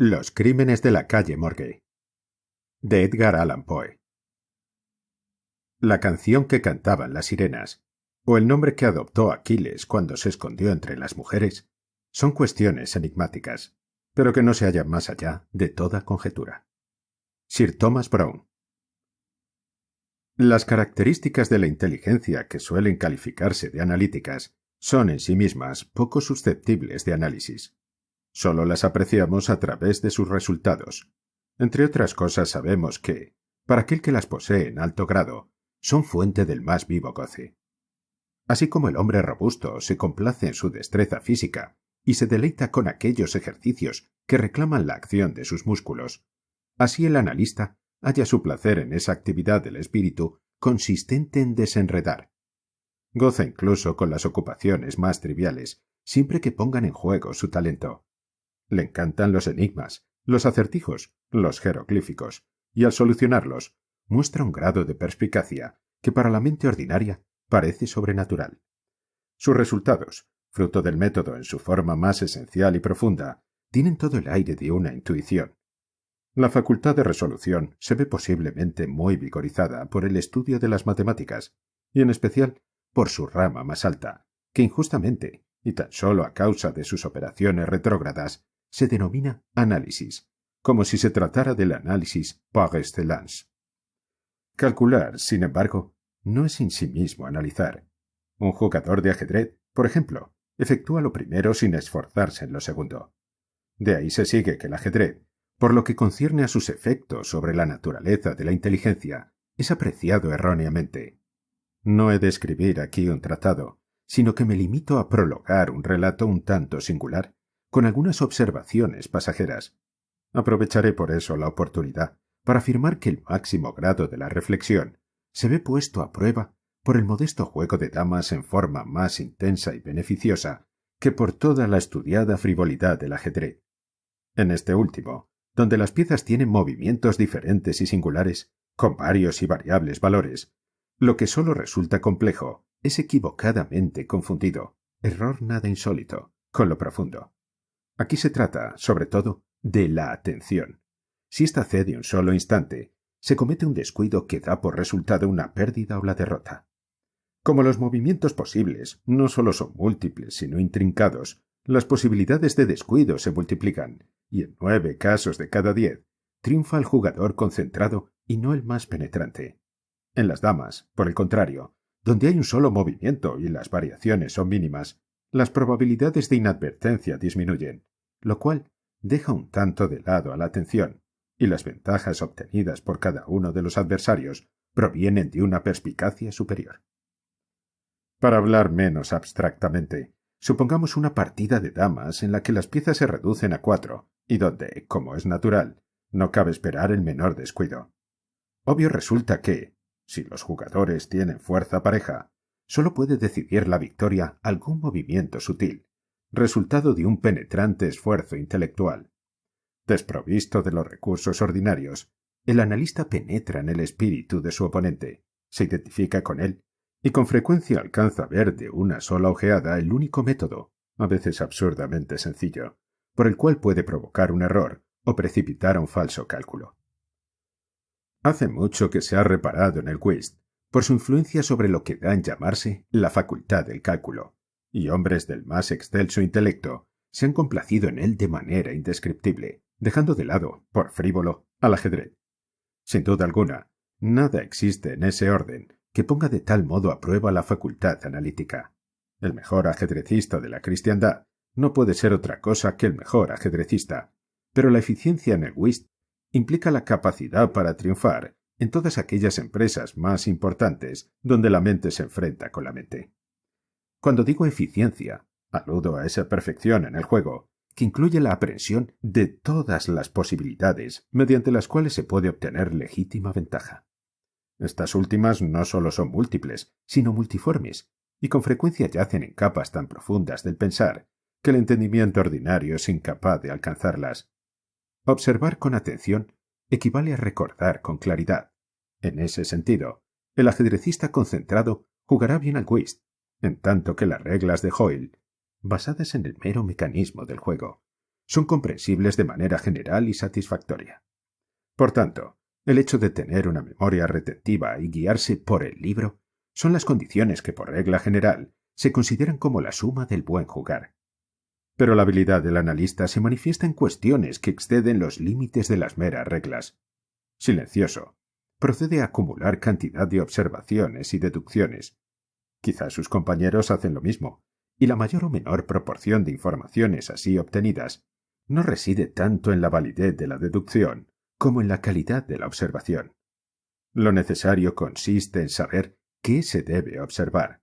Los crímenes de la calle Morgue, de Edgar Allan Poe. La canción que cantaban las sirenas, o el nombre que adoptó Aquiles cuando se escondió entre las mujeres, son cuestiones enigmáticas, pero que no se hallan más allá de toda conjetura. Sir Thomas Browne. Las características de la inteligencia que suelen calificarse de analíticas son en sí mismas poco susceptibles de análisis. Solo las apreciamos a través de sus resultados. Entre otras cosas sabemos que, para aquel que las posee en alto grado, son fuente del más vivo goce. Así como el hombre robusto se complace en su destreza física y se deleita con aquellos ejercicios que reclaman la acción de sus músculos, así el analista halla su placer en esa actividad del espíritu consistente en desenredar. Goza incluso con las ocupaciones más triviales, siempre que pongan en juego su talento. Le encantan los enigmas, los acertijos, los jeroglíficos, y al solucionarlos, muestra un grado de perspicacia que para la mente ordinaria parece sobrenatural. Sus resultados, fruto del método en su forma más esencial y profunda, tienen todo el aire de una intuición. La facultad de resolución se ve posiblemente muy vigorizada por el estudio de las matemáticas, y en especial por su rama más alta, que injustamente, y tan solo a causa de sus operaciones retrógradas, se denomina análisis, como si se tratara del análisis par excellence. Calcular, sin embargo, no es en sí mismo analizar. Un jugador de ajedrez, por ejemplo, efectúa lo primero sin esforzarse en lo segundo. De ahí se sigue que el ajedrez, por lo que concierne a sus efectos sobre la naturaleza de la inteligencia, es apreciado erróneamente. No he de escribir aquí un tratado, sino que me limito a prologar un relato un tanto singular, con algunas observaciones pasajeras. Aprovecharé por eso la oportunidad para afirmar que el máximo grado de la reflexión se ve puesto a prueba por el modesto juego de damas en forma más intensa y beneficiosa que por toda la estudiada frivolidad del ajedrez. En este último, donde las piezas tienen movimientos diferentes y singulares, con varios y variables valores, lo que sólo resulta complejo es equivocadamente confundido, error nada insólito, con lo profundo. Aquí se trata, sobre todo, de la atención. Si ésta cede un solo instante, se comete un descuido que da por resultado una pérdida o la derrota. Como los movimientos posibles no solo son múltiples sino intrincados, las posibilidades de descuido se multiplican, y en 9 casos de cada 10 triunfa el jugador concentrado y no el más penetrante. En las damas, por el contrario, donde hay un solo movimiento y las variaciones son mínimas, las probabilidades de inadvertencia disminuyen, lo cual deja un tanto de lado a la atención, y las ventajas obtenidas por cada uno de los adversarios provienen de una perspicacia superior. Para hablar menos abstractamente, supongamos una partida de damas en la que las piezas se reducen a 4 y donde, como es natural, no cabe esperar el menor descuido. Obvio resulta que, si los jugadores tienen fuerza pareja, solo puede decidir la victoria algún movimiento sutil, resultado de un penetrante esfuerzo intelectual. Desprovisto de los recursos ordinarios, el analista penetra en el espíritu de su oponente, se identifica con él y con frecuencia alcanza a ver de una sola ojeada el único método, a veces absurdamente sencillo, por el cual puede provocar un error o precipitar un falso cálculo. Hace mucho que se ha reparado en el whist, por su influencia sobre lo que da en llamarse la facultad del cálculo, y hombres del más excelso intelecto se han complacido en él de manera indescriptible, dejando de lado, por frívolo, al ajedrez. Sin duda alguna, nada existe en ese orden que ponga de tal modo a prueba la facultad analítica. El mejor ajedrecista de la cristiandad no puede ser otra cosa que el mejor ajedrecista, pero la eficiencia en el whist implica la capacidad para triunfar en todas aquellas empresas más importantes donde la mente se enfrenta con la mente. Cuando digo eficiencia, aludo a esa perfección en el juego que incluye la aprehensión de todas las posibilidades mediante las cuales se puede obtener legítima ventaja. Estas últimas no solo son múltiples, sino multiformes, y con frecuencia yacen en capas tan profundas del pensar que el entendimiento ordinario es incapaz de alcanzarlas. Observar con atención equivale a recordar con claridad. En ese sentido, el ajedrecista concentrado jugará bien al whist, en tanto que las reglas de Hoyle, basadas en el mero mecanismo del juego, son comprensibles de manera general y satisfactoria. Por tanto, el hecho de tener una memoria retentiva y guiarse por el libro son las condiciones que, por regla general, se consideran como la suma del buen jugar. Pero la habilidad del analista se manifiesta en cuestiones que exceden los límites de las meras reglas. Silencioso, procede a acumular cantidad de observaciones y deducciones. Quizás sus compañeros hacen lo mismo, y la mayor o menor proporción de informaciones así obtenidas no reside tanto en la validez de la deducción como en la calidad de la observación. Lo necesario consiste en saber qué se debe observar.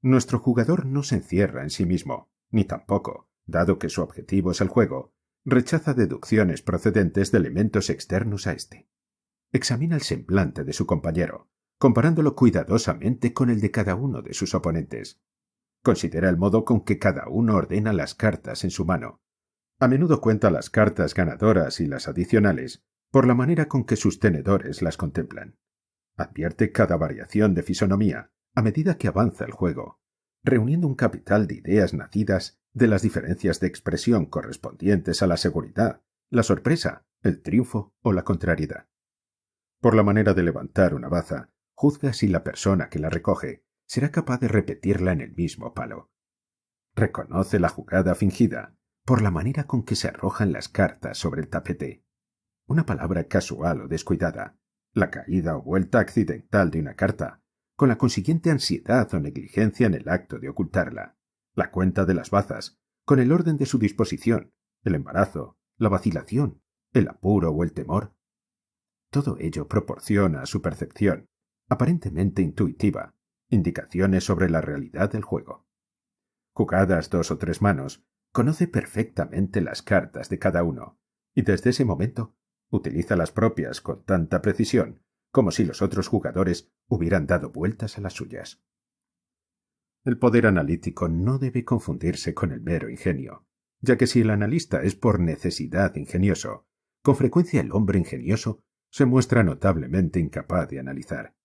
Nuestro jugador no se encierra en sí mismo, ni tampoco, dado que su objetivo es el juego, rechaza deducciones procedentes de elementos externos a éste. Examina el semblante de su compañero, comparándolo cuidadosamente con el de cada uno de sus oponentes. Considera el modo con que cada uno ordena las cartas en su mano. A menudo cuenta las cartas ganadoras y las adicionales por la manera con que sus tenedores las contemplan. Advierte cada variación de fisonomía a medida que avanza el juego, reuniendo un capital de ideas nacidas de las diferencias de expresión correspondientes a la seguridad, la sorpresa, el triunfo o la contrariedad. Por la manera de levantar una baza, juzga si la persona que la recoge será capaz de repetirla en el mismo palo. Reconoce la jugada fingida por la manera con que se arrojan las cartas sobre el tapete. Una palabra casual o descuidada, la caída o vuelta accidental de una carta, con la consiguiente ansiedad o negligencia en el acto de ocultarla, la cuenta de las bazas, con el orden de su disposición, el embarazo, la vacilación, el apuro o el temor. Todo ello proporciona a su percepción, aparentemente intuitiva, indicaciones sobre la realidad del juego. Jugadas 2 o 3 manos, conoce perfectamente las cartas de cada uno, y desde ese momento utiliza las propias con tanta precisión como si los otros jugadores hubieran dado vueltas a las suyas. El poder analítico no debe confundirse con el mero ingenio, ya que si el analista es por necesidad ingenioso, con frecuencia el hombre ingenioso se muestra notablemente incapaz de analizar.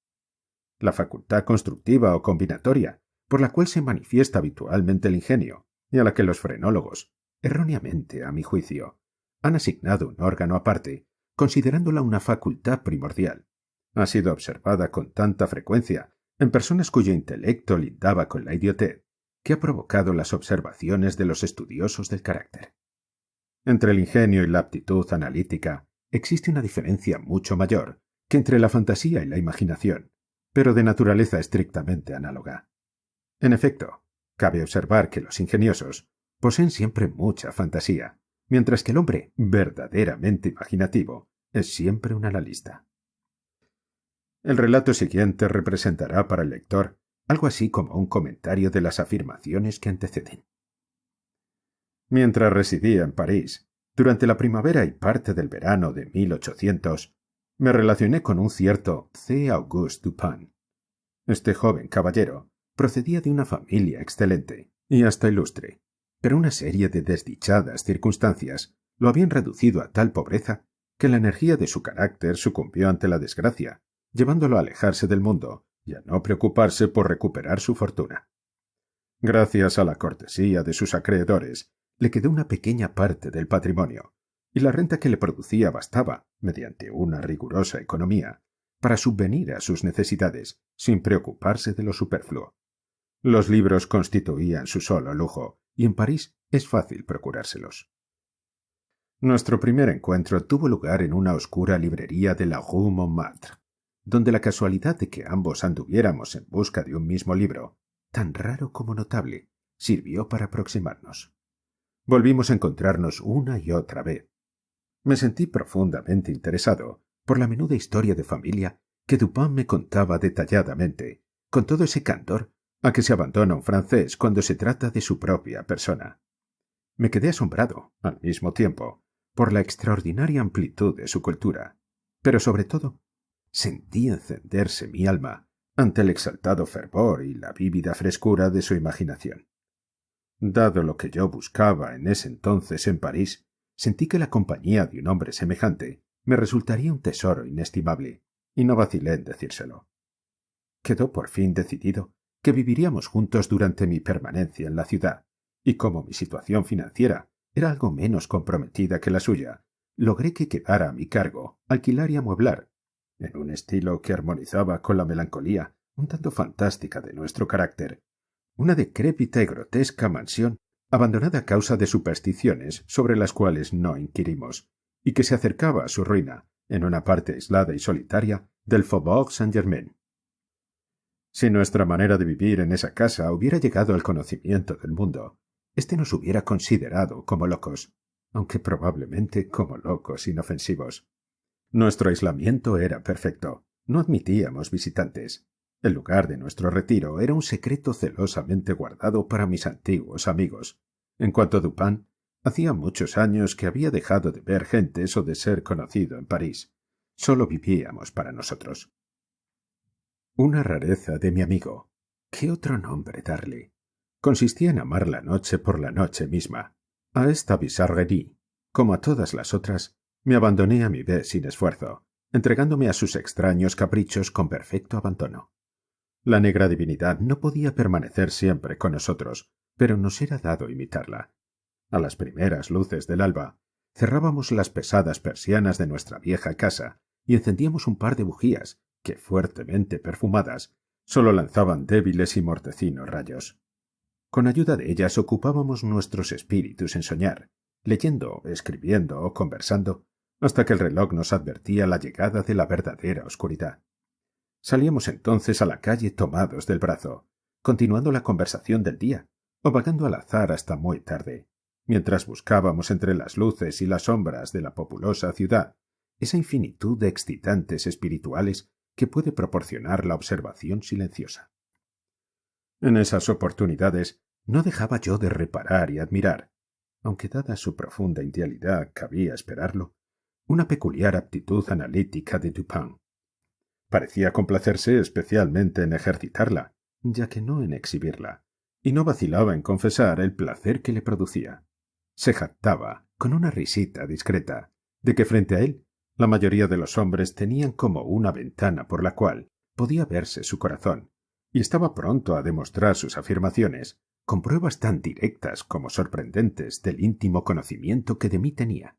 La facultad constructiva o combinatoria, por la cual se manifiesta habitualmente el ingenio, y a la que los frenólogos, erróneamente a mi juicio, han asignado un órgano aparte, considerándola una facultad primordial, ha sido observada con tanta frecuencia en personas cuyo intelecto lindaba con la idiotez, que ha provocado las observaciones de los estudiosos del carácter. Entre el ingenio y la aptitud analítica existe una diferencia mucho mayor que entre la fantasía y la imaginación, pero de naturaleza estrictamente análoga. En efecto, cabe observar que los ingeniosos poseen siempre mucha fantasía, mientras que el hombre verdaderamente imaginativo es siempre un analista. El relato siguiente representará para el lector algo así como un comentario de las afirmaciones que anteceden. Mientras residía en París, durante la primavera y parte del verano de 1800, me relacioné con un cierto C. Auguste Dupin. Este joven caballero procedía de una familia excelente y hasta ilustre, pero una serie de desdichadas circunstancias lo habían reducido a tal pobreza que la energía de su carácter sucumbió ante la desgracia, llevándolo a alejarse del mundo y a no preocuparse por recuperar su fortuna. Gracias a la cortesía de sus acreedores, le quedó una pequeña parte del patrimonio, y la renta que le producía bastaba, mediante una rigurosa economía, para subvenir a sus necesidades, sin preocuparse de lo superfluo. Los libros constituían su solo lujo, y en París es fácil procurárselos. Nuestro primer encuentro tuvo lugar en una oscura librería de la Rue Montmartre, donde la casualidad de que ambos anduviéramos en busca de un mismo libro, tan raro como notable, sirvió para aproximarnos. Volvimos a encontrarnos una y otra vez. Me sentí profundamente interesado por la menuda historia de familia que Dupin me contaba detalladamente, con todo ese candor a que se abandona un francés cuando se trata de su propia persona. Me quedé asombrado, al mismo tiempo, por la extraordinaria amplitud de su cultura, pero sobre todo, sentí encenderse mi alma ante el exaltado fervor y la vívida frescura de su imaginación. Dado lo que yo buscaba en ese entonces en París, sentí que la compañía de un hombre semejante me resultaría un tesoro inestimable, y no vacilé en decírselo. Quedó por fin decidido que viviríamos juntos durante mi permanencia en la ciudad, y como mi situación financiera era algo menos comprometida que la suya, logré que quedara a mi cargo alquilar y amueblar, en un estilo que armonizaba con la melancolía un tanto fantástica de nuestro carácter, una decrépita y grotesca mansión abandonada a causa de supersticiones sobre las cuales no inquirimos, y que se acercaba a su ruina en una parte aislada y solitaria del Faubourg Saint-Germain. Si nuestra manera de vivir en esa casa hubiera llegado al conocimiento del mundo, éste nos hubiera considerado como locos, aunque probablemente como locos inofensivos. Nuestro aislamiento era perfecto, no admitíamos visitantes. El lugar de nuestro retiro era un secreto celosamente guardado para mis antiguos amigos. En cuanto a Dupin, hacía muchos años que había dejado de ver gentes o de ser conocido en París. Solo vivíamos para nosotros. Una rareza de mi amigo. ¿Qué otro nombre darle? Consistía en amar la noche por la noche misma. A esta bizarrerie, como a todas las otras, me abandoné a mi vez sin esfuerzo, entregándome a sus extraños caprichos con perfecto abandono. La negra divinidad no podía permanecer siempre con nosotros, pero nos era dado imitarla. A las primeras luces del alba, cerrábamos las pesadas persianas de nuestra vieja casa y encendíamos un par de bujías que, fuertemente perfumadas, sólo lanzaban débiles y mortecinos rayos. Con ayuda de ellas ocupábamos nuestros espíritus en soñar, leyendo, escribiendo o conversando, hasta que el reloj nos advertía la llegada de la verdadera oscuridad. Salíamos entonces a la calle tomados del brazo, continuando la conversación del día, o vagando al azar hasta muy tarde, mientras buscábamos entre las luces y las sombras de la populosa ciudad esa infinitud de excitantes espirituales que puede proporcionar la observación silenciosa. En esas oportunidades no dejaba yo de reparar y admirar, aunque dada su profunda idealidad cabía esperarlo, una peculiar aptitud analítica de Dupin. Parecía complacerse especialmente en ejercitarla, ya que no en exhibirla, y no vacilaba en confesar el placer que le producía. Se jactaba, con una risita discreta, de que frente a él la mayoría de los hombres tenían como una ventana por la cual podía verse su corazón, y estaba pronto a demostrar sus afirmaciones, con pruebas tan directas como sorprendentes del íntimo conocimiento que de mí tenía.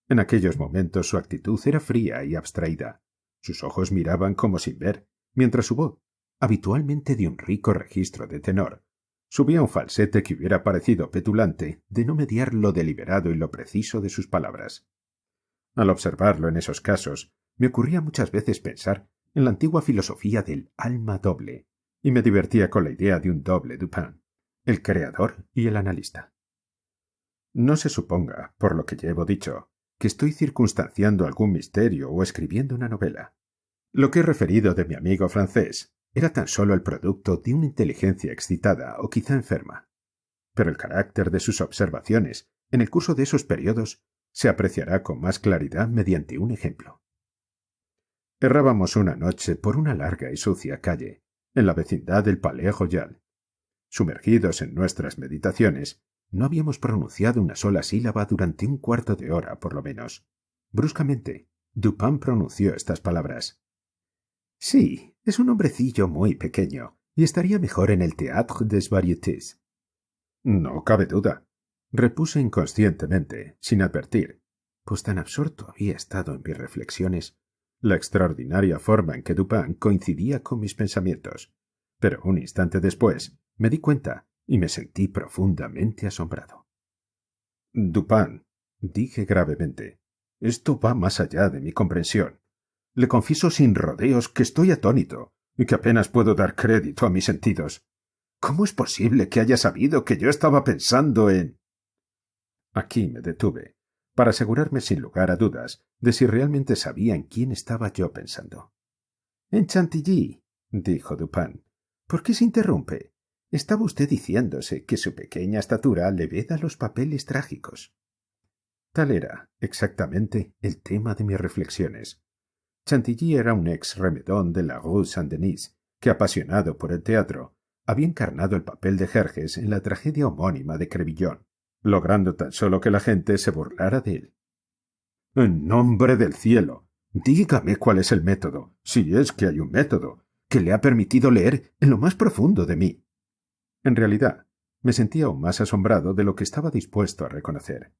En aquellos momentos su actitud era fría y abstraída. Sus ojos miraban como sin ver, mientras su voz, habitualmente de un rico registro de tenor, subía un falsete que hubiera parecido petulante de no mediar lo deliberado y lo preciso de sus palabras. Al observarlo en esos casos, me ocurría muchas veces pensar en la antigua filosofía del alma doble, y me divertía con la idea de un doble Dupin, el creador y el analista. No se suponga, por lo que llevo dicho, que estoy circunstanciando algún misterio o escribiendo una novela. Lo que he referido de mi amigo francés era tan solo el producto de una inteligencia excitada o quizá enferma. Pero el carácter de sus observaciones, en el curso de esos periodos, se apreciará con más claridad mediante un ejemplo. Errábamos una noche por una larga y sucia calle, en la vecindad del Palais Royal. Sumergidos en nuestras meditaciones, no habíamos pronunciado una sola sílaba durante un cuarto de hora, por lo menos. Bruscamente, Dupin pronunció estas palabras. «Sí, es un hombrecillo muy pequeño, y estaría mejor en el Théâtre des Variétés». «No cabe duda», repuse inconscientemente, sin advertir, pues tan absorto había estado en mis reflexiones, la extraordinaria forma en que Dupin coincidía con mis pensamientos. Pero un instante después me di cuenta y me sentí profundamente asombrado. «Dupin», dije gravemente, «esto va más allá de mi comprensión. Le confieso sin rodeos que estoy atónito y que apenas puedo dar crédito a mis sentidos. ¿Cómo es posible que haya sabido que yo estaba pensando en...?» Aquí me detuve, para asegurarme sin lugar a dudas de si realmente sabía en quién estaba yo pensando. «En Chantilly», dijo Dupin. «¿Por qué se interrumpe? Estaba usted diciéndose que su pequeña estatura le veda los papeles trágicos». Tal era, exactamente, el tema de mis reflexiones. Chantilly era un ex remedón de la Rue Saint-Denis que, apasionado por el teatro, había encarnado el papel de Jerjes en la tragedia homónima de Crébillon, logrando tan solo que la gente se burlara de él. «En nombre del cielo, dígame cuál es el método, si es que hay un método, que le ha permitido leer en lo más profundo de mí». En realidad, Me sentía aún más asombrado de lo que estaba dispuesto a reconocer.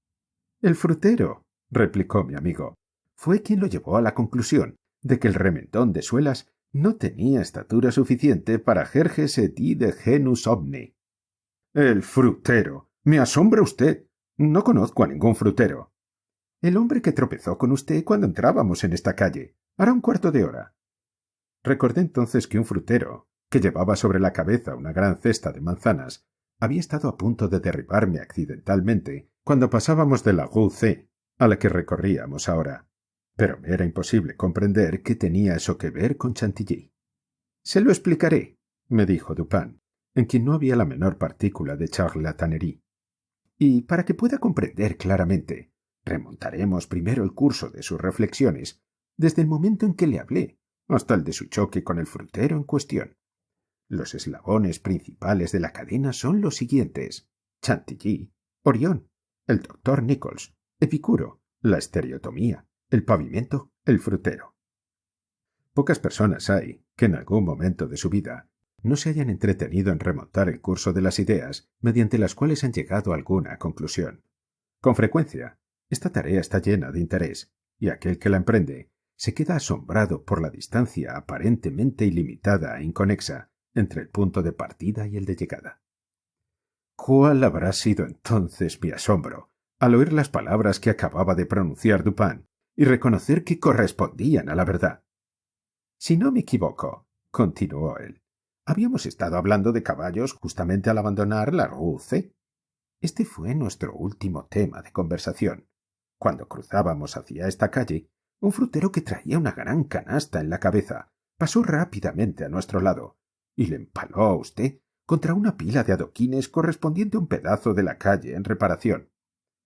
«El frutero», replicó mi amigo, «fue quien lo llevó a la conclusión de que el remendón de suelas no tenía estatura suficiente para Jerjes de genus omni». «El frutero. Me asombra usted. No conozco a ningún frutero». «El hombre que tropezó con usted cuando entrábamos en esta calle. Hará un cuarto de hora». Recordé entonces que un frutero, que llevaba sobre la cabeza una gran cesta de manzanas, había estado a punto de derribarme accidentalmente cuando pasábamos de la Rue C, a la que recorríamos ahora. Pero me era imposible comprender qué tenía eso que ver con Chantilly. «Se lo explicaré», me dijo Dupin, en quien no había la menor partícula de charlatanería. «Y para que pueda comprender claramente, remontaremos primero el curso de sus reflexiones, desde el momento en que le hablé, hasta el de su choque con el frutero en cuestión. Los eslabones principales de la cadena son los siguientes: Chantilly, Orión, el doctor Nichols, Epicuro, la estereotomía, el pavimento, el frutero. Pocas personas hay que en algún momento de su vida no se hayan entretenido en remontar el curso de las ideas mediante las cuales han llegado a alguna conclusión. Con frecuencia, esta tarea está llena de interés, y aquel que la emprende se queda asombrado por la distancia aparentemente ilimitada e inconexa entre el punto de partida y el de llegada. ¿Cuál habrá sido entonces mi asombro al oír las palabras que acababa de pronunciar Dupin y reconocer que correspondían a la verdad? «Si no me equivoco», continuó él, «habíamos estado hablando de caballos justamente al abandonar la Rue C. Este fue nuestro último tema de conversación. Cuando cruzábamos hacia esta calle, un frutero que traía una gran canasta en la cabeza pasó rápidamente a nuestro lado y le empaló a usted contra una pila de adoquines correspondiente a un pedazo de la calle en reparación.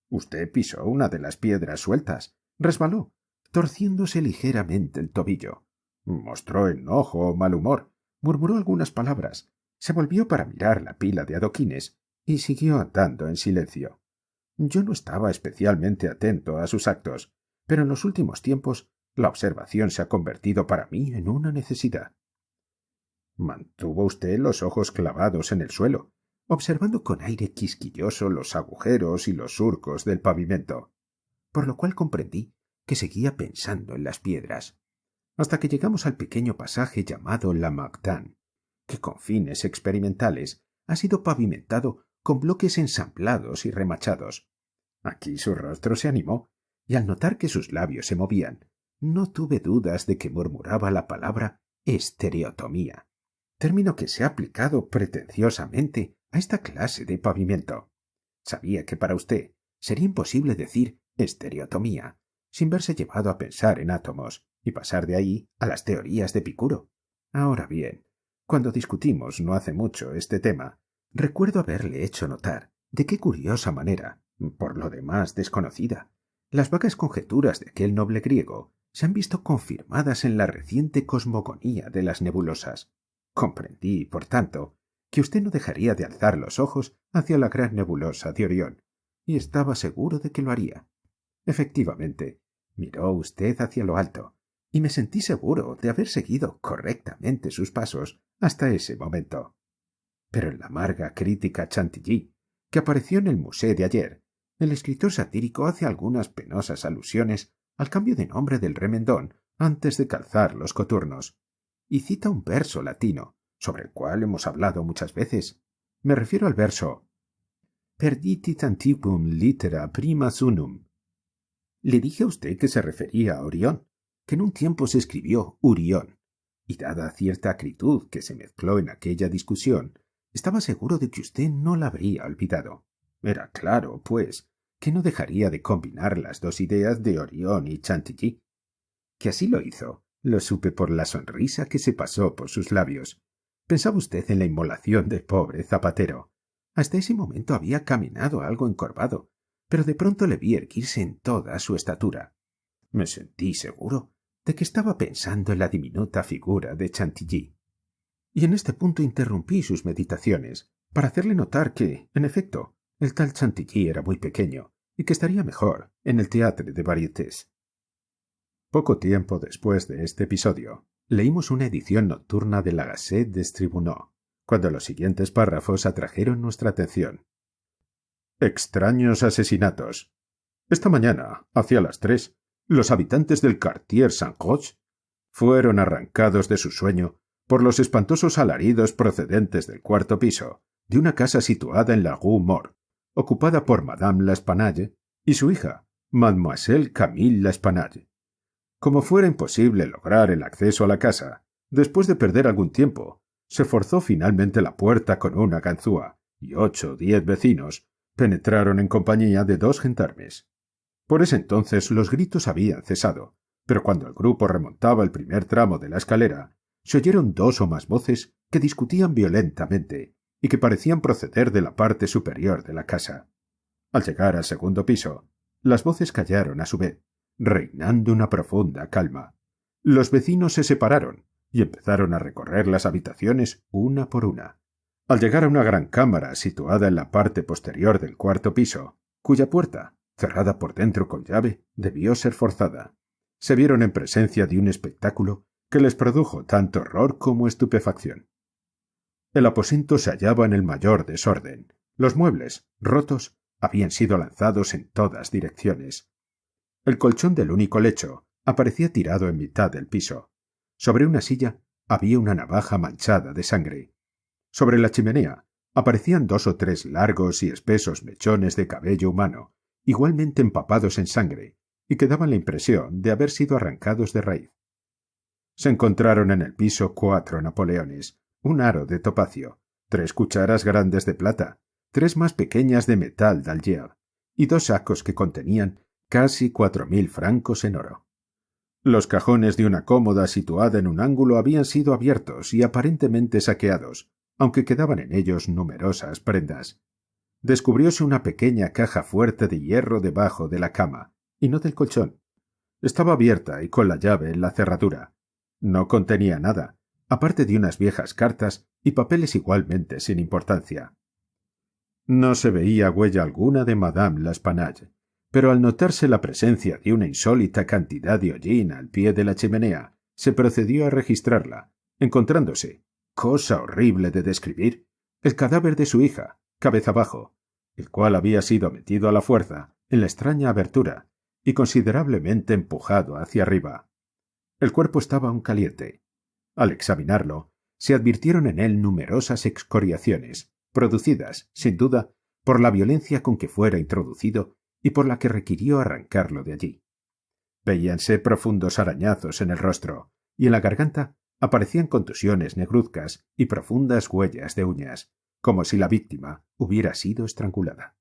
Usted pisó una de las piedras sueltas, resbaló, torciéndose ligeramente el tobillo. Mostró enojo o mal humor, murmuró algunas palabras, se volvió para mirar la pila de adoquines y siguió andando en silencio. Yo no estaba especialmente atento a sus actos, pero en los últimos tiempos la observación se ha convertido para mí en una necesidad. Mantuvo usted los ojos clavados en el suelo, observando con aire quisquilloso los agujeros y los surcos del pavimento, por lo cual comprendí que seguía pensando en las piedras, hasta que llegamos al pequeño pasaje llamado La Magdane, que con fines experimentales ha sido pavimentado con bloques ensamblados y remachados. Aquí su rostro se animó, y al notar que sus labios se movían, no tuve dudas de que murmuraba la palabra estereotomía, término que se ha aplicado pretenciosamente a esta clase de pavimento. Sabía que para usted sería imposible decir estereotomía sin verse llevado a pensar en átomos y pasar de ahí a las teorías de Epicuro. Ahora bien, cuando discutimos no hace mucho este tema, recuerdo haberle hecho notar de qué curiosa manera, por lo demás desconocida, las vagas conjeturas de aquel noble griego se han visto confirmadas en la reciente cosmogonía de las nebulosas. Comprendí, por tanto, que usted no dejaría de alzar los ojos hacia la gran nebulosa de Orión, y estaba seguro de que lo haría. Efectivamente, miró usted hacia lo alto, y me sentí seguro de haber seguido correctamente sus pasos hasta ese momento. Pero en la amarga crítica Chantilly, que apareció en el Musée de ayer, el escritor satírico hace algunas penosas alusiones al cambio de nombre del remendón antes de calzar los coturnos, y cita un verso latino, sobre el cual hemos hablado muchas veces. Me refiero al verso «Perditit antiquum litera prima sunum». Le dije a usted que se refería a Orión, que en un tiempo se escribió Urión, y dada cierta acritud que se mezcló en aquella discusión, estaba seguro de que usted no la habría olvidado. Era claro, pues, que no dejaría de combinar las dos ideas de Orión y Chantilly. Que así lo hizo, lo supe por la sonrisa que se pasó por sus labios. Pensaba usted en la inmolación del pobre zapatero. Hasta ese momento había caminado algo encorvado, pero de pronto le vi erguirse en toda su estatura. Me sentí seguro de que estaba pensando en la diminuta figura de Chantilly. Y en este punto interrumpí sus meditaciones para hacerle notar que, en efecto, el tal Chantilly era muy pequeño y que estaría mejor en el Théâtre des Variétés. Poco tiempo después de este episodio, leímos una edición nocturna de la Gazette des Tribunaux, cuando los siguientes párrafos atrajeron nuestra atención. Extraños asesinatos. Esta mañana, hacia las 3, los habitantes del Quartier Saint-Roch fueron arrancados de su sueño por los espantosos alaridos procedentes del cuarto piso de una casa situada en la Rue Morgue, ocupada por Madame L'Espanaye y su hija, Mademoiselle Camille L'Espanaye. Como fuera imposible lograr el acceso a la casa, después de perder algún tiempo, se forzó finalmente la puerta con una ganzúa y 8 o 10 vecinos penetraron en compañía de 2 gendarmes. Por ese entonces los gritos habían cesado, pero cuando el grupo remontaba el primer tramo de la escalera, se oyeron 2 o más voces que discutían violentamente y que parecían proceder de la parte superior de la casa. Al llegar al segundo piso, las voces callaron a su vez, reinando una profunda calma. Los vecinos se separaron y empezaron a recorrer las habitaciones una por una. Al llegar a una gran cámara situada en la parte posterior del cuarto piso, cuya puerta, cerrada por dentro con llave, debió ser forzada, se vieron en presencia de un espectáculo que les produjo tanto horror como estupefacción. El aposento se hallaba en el mayor desorden. Los muebles, rotos, habían sido lanzados en todas direcciones. El colchón del único lecho aparecía tirado en mitad del piso. Sobre una silla había una navaja manchada de sangre. Sobre la chimenea aparecían 2 o 3 largos y espesos mechones de cabello humano, igualmente empapados en sangre, y que daban la impresión de haber sido arrancados de raíz. Se encontraron en el piso 4 napoleones, un aro de topacio, 3 cucharas grandes de plata, 3 más pequeñas de metal d'Alger, y 2 sacos que contenían casi 4.000 francos en oro. Los cajones de una cómoda situada en un ángulo habían sido abiertos y aparentemente saqueados, aunque quedaban en ellos numerosas prendas. Descubrióse una pequeña caja fuerte de hierro debajo de la cama, y no del colchón. Estaba abierta y con la llave en la cerradura. No contenía nada, aparte de unas viejas cartas y papeles igualmente sin importancia. No se veía huella alguna de Madame L'Espanaye, pero al notarse la presencia de una insólita cantidad de hollín al pie de la chimenea, se procedió a registrarla, encontrándose, cosa horrible de describir, el cadáver de su hija, cabeza abajo, el cual había sido metido a la fuerza en la extraña abertura y considerablemente empujado hacia arriba. El cuerpo estaba aún caliente. Al examinarlo, se advirtieron en él numerosas excoriaciones, producidas, sin duda, por la violencia con que fuera introducido y por la que requirió arrancarlo de allí. Veíanse profundos arañazos en el rostro, y en la garganta aparecían contusiones negruzcas y profundas huellas de uñas, como si la víctima hubiera sido estrangulada.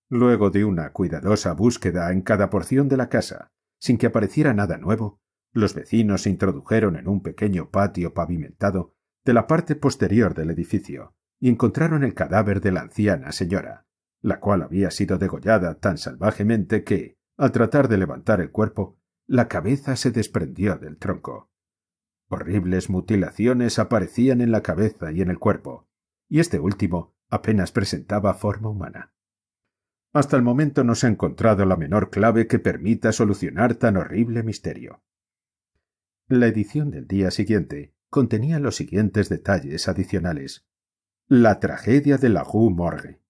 Luego de una cuidadosa búsqueda en cada porción de la casa, sin que apareciera nada nuevo, los vecinos se introdujeron en un pequeño patio pavimentado de la parte posterior del edificio y encontraron el cadáver de la anciana señora, la cual había sido degollada tan salvajemente que, al tratar de levantar el cuerpo, la cabeza se desprendió del tronco. Horribles mutilaciones aparecían en la cabeza y en el cuerpo, y este último apenas presentaba forma humana. Hasta el momento no se ha encontrado la menor clave que permita solucionar tan horrible misterio. La edición del día siguiente contenía los siguientes detalles adicionales. La tragedia de la Rue Morgue.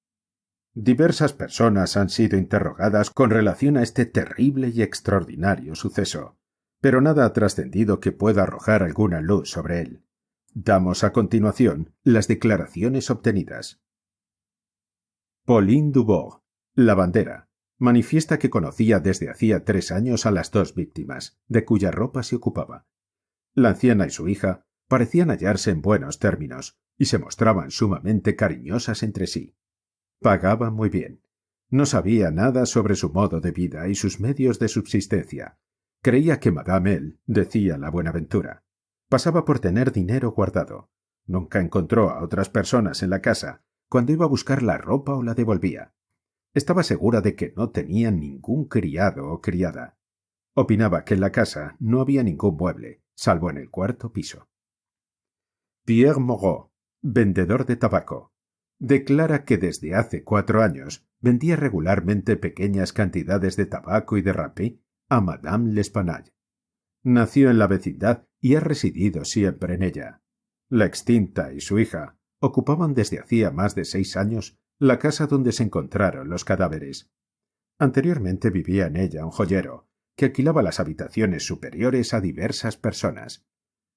Diversas personas han sido interrogadas con relación a este terrible y extraordinario suceso, pero nada ha trascendido que pueda arrojar alguna luz sobre él. Damos a continuación las declaraciones obtenidas. Pauline Dubourg, lavandera, manifiesta que conocía desde hacía 3 años a las 2 víctimas, de cuya ropa se ocupaba. La anciana y su hija parecían hallarse en buenos términos y se mostraban sumamente cariñosas entre sí. Pagaban muy bien. No sabía nada sobre su modo de vida y sus medios de subsistencia. Creía que Madame L, decía la Buenaventura, pasaba por tener dinero guardado. Nunca encontró a otras personas en la casa cuando iba a buscar la ropa o la devolvía. Estaba segura de que no tenía ningún criado o criada. Opinaba que en la casa no había ningún mueble, salvo en el cuarto piso. Pierre Moreau, vendedor de tabaco, declara que desde hace 4 años vendía regularmente pequeñas cantidades de tabaco y de rapé a Madame L'Espanaye. Nació en la vecindad y ha residido siempre en ella. La extinta y su hija ocupaban desde hacía más de 6 años la casa donde se encontraron los cadáveres. Anteriormente vivía en ella un joyero, que alquilaba las habitaciones superiores a diversas personas.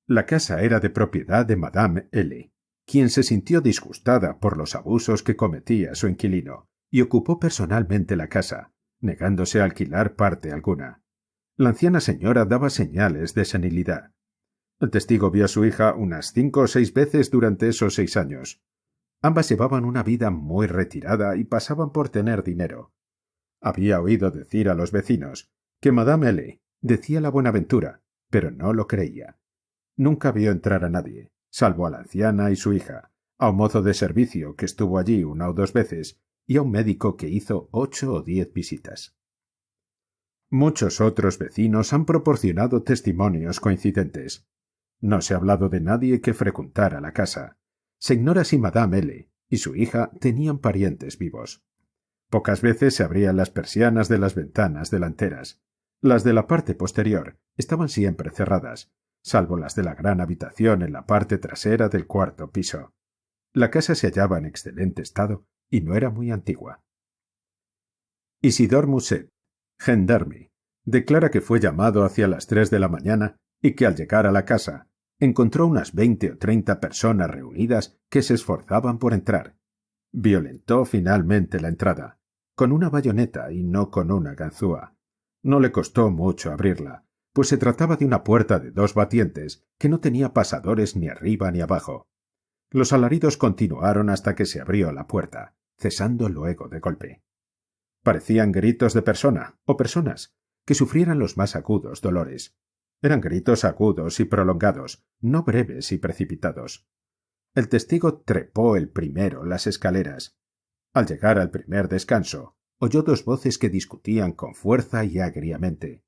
La casa era de propiedad de Madame L., quien se sintió disgustada por los abusos que cometía su inquilino, y ocupó personalmente la casa, negándose a alquilar parte alguna. La anciana señora daba señales de senilidad. El testigo vio a su hija unas 5 o 6 veces durante esos 6 años. Ambas llevaban una vida muy retirada y pasaban por tener dinero. Había oído decir a los vecinos que Madame L. decía la buenaventura, pero no lo creía. Nunca vio entrar a nadie, salvo a la anciana y su hija, a un mozo de servicio que estuvo allí 1 o 2 veces y a un médico que hizo 8 o 10 visitas. Muchos otros vecinos han proporcionado testimonios coincidentes. No se ha hablado de nadie que frecuentara la casa. Se ignora si Madame L. y su hija tenían parientes vivos. Pocas veces se abrían las persianas de las ventanas delanteras. Las de la parte posterior estaban siempre cerradas, salvo las de la gran habitación en la parte trasera del 4.º piso. La casa se hallaba en excelente estado y no era muy antigua. Isidore Musset, gendarme, declara que fue llamado hacia las 3 de la mañana y que al llegar a la casa encontró unas 20 o 30 personas reunidas que se esforzaban por entrar. Violentó finalmente la entrada, con una bayoneta y no con una ganzúa. No le costó mucho abrirla, pues se trataba de una puerta de 2 batientes que no tenía pasadores ni arriba ni abajo. Los alaridos continuaron hasta que se abrió la puerta, cesando luego de golpe. Parecían gritos de persona o personas que sufrieran los más agudos dolores. Eran gritos agudos y prolongados, no breves y precipitados. El testigo trepó el primero las escaleras. Al llegar al primer descanso, oyó 2 voces que discutían con fuerza y agriamente.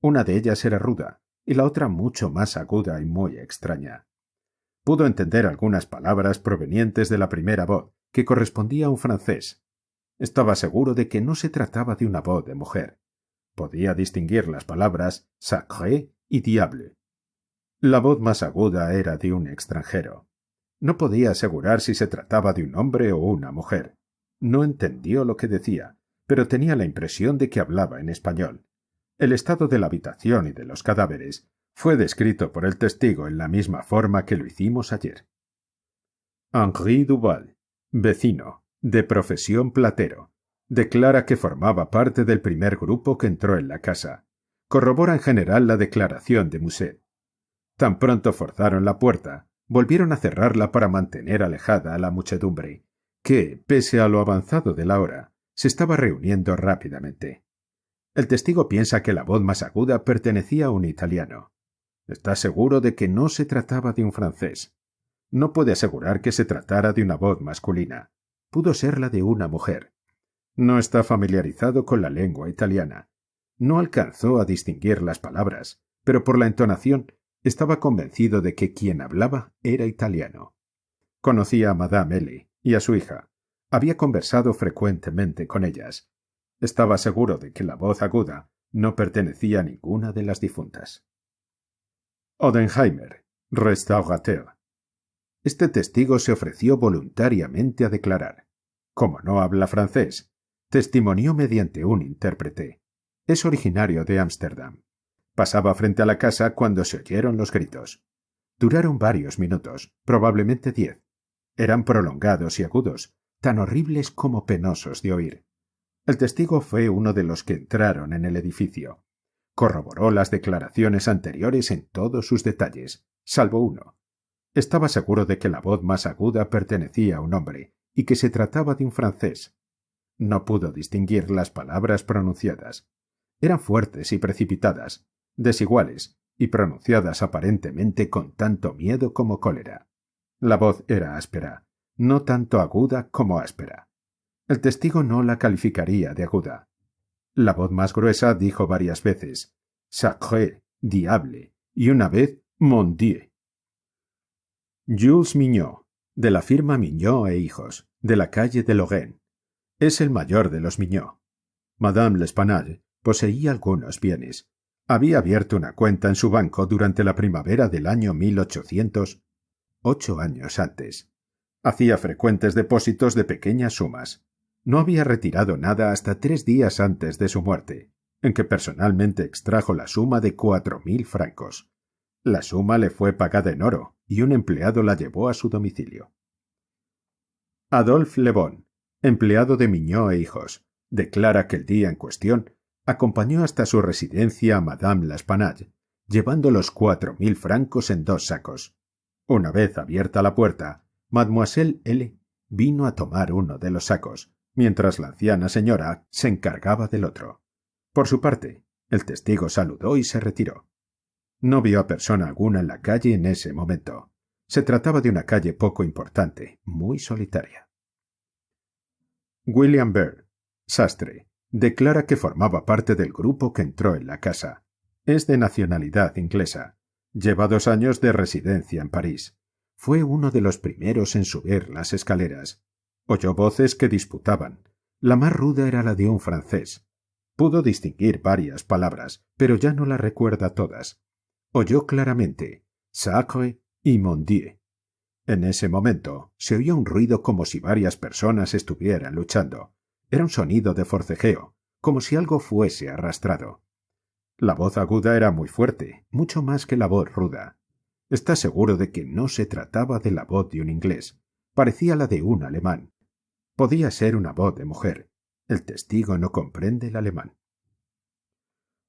Una de ellas era ruda y la otra mucho más aguda y muy extraña. Pudo entender algunas palabras provenientes de la primera voz, que correspondía a un francés. Estaba seguro de que no se trataba de una voz de mujer. Podía distinguir las palabras sacré y diable. La voz más aguda era de un extranjero. No podía asegurar si se trataba de un hombre o una mujer. No entendió lo que decía, pero tenía la impresión de que hablaba en español. El estado de la habitación y de los cadáveres fue descrito por el testigo en la misma forma que lo hicimos ayer. Henri Duval, vecino, de profesión platero, declara que formaba parte del primer grupo que entró en la casa. Corrobora en general la declaración de Musset. Tan pronto forzaron la puerta, volvieron a cerrarla para mantener alejada a la muchedumbre, que, pese a lo avanzado de la hora, se estaba reuniendo rápidamente. El testigo piensa que la voz más aguda pertenecía a un italiano. Está seguro de que no se trataba de un francés. No puede asegurar que se tratara de una voz masculina. Pudo ser la de una mujer. No está familiarizado con la lengua italiana. No alcanzó a distinguir las palabras, pero por la entonación estaba convencido de que quien hablaba era italiano. Conocía a Madame L. y a su hija. Había conversado frecuentemente con ellas. Estaba seguro de que la voz aguda no pertenecía a ninguna de las difuntas. Odenheimer, restaurateur. Este testigo se ofreció voluntariamente a declarar. Como no habla francés, testimonió mediante un intérprete. Es originario de Ámsterdam. Pasaba frente a la casa cuando se oyeron los gritos. Duraron varios minutos, probablemente 10. Eran prolongados y agudos, tan horribles como penosos de oír. El testigo fue uno de los que entraron en el edificio. Corroboró las declaraciones anteriores en todos sus detalles, salvo uno. Estaba seguro de que la voz más aguda pertenecía a un hombre y que se trataba de un francés. No pudo distinguir las palabras pronunciadas. Eran fuertes y precipitadas, desiguales y pronunciadas aparentemente con tanto miedo como cólera. La voz era áspera, no tanto aguda como áspera. El testigo no la calificaría de aguda. La voz más gruesa dijo varias veces «Sacré», «Diable» y una vez «Mon Dieu». Jules Mignot, de la firma Mignot e Hijos, de la calle de Lorraine. Es el mayor de los Mignot. Madame L'Espanaye poseía algunos bienes. Había abierto una cuenta en su banco durante la primavera del año 1800, 8 años antes. Hacía frecuentes depósitos de pequeñas sumas. No había retirado nada hasta 3 días antes de su muerte, en que personalmente extrajo la suma de 4.000 francos. La suma le fue pagada en oro y un empleado la llevó a su domicilio. Adolphe Le Bon, empleado de Mignot e Hijos, declara que el día en cuestión acompañó hasta su residencia a Madame L'Espanaye, llevando los 4.000 francos en 2 sacos. Una vez abierta la puerta, Mademoiselle L. vino a tomar uno de los sacos, mientras la anciana señora se encargaba del otro. Por su parte, el testigo saludó y se retiró. No vio a persona alguna en la calle en ese momento. Se trataba de una calle poco importante, muy solitaria. William Byrd, sastre, declara que formaba parte del grupo que entró en la casa. Es de nacionalidad inglesa. Lleva 2 años de residencia en París. Fue uno de los primeros en subir las escaleras. Oyó voces que disputaban. La más ruda era la de un francés. Pudo distinguir varias palabras, pero ya no las recuerda todas. Oyó claramente «sacre» y «mon Dieu». En ese momento se oía un ruido como si varias personas estuvieran luchando. Era un sonido de forcejeo, como si algo fuese arrastrado. La voz aguda era muy fuerte, mucho más que la voz ruda. Está seguro de que no se trataba de la voz de un inglés. Parecía la de un alemán. Podía ser una voz de mujer. El testigo no comprende el alemán.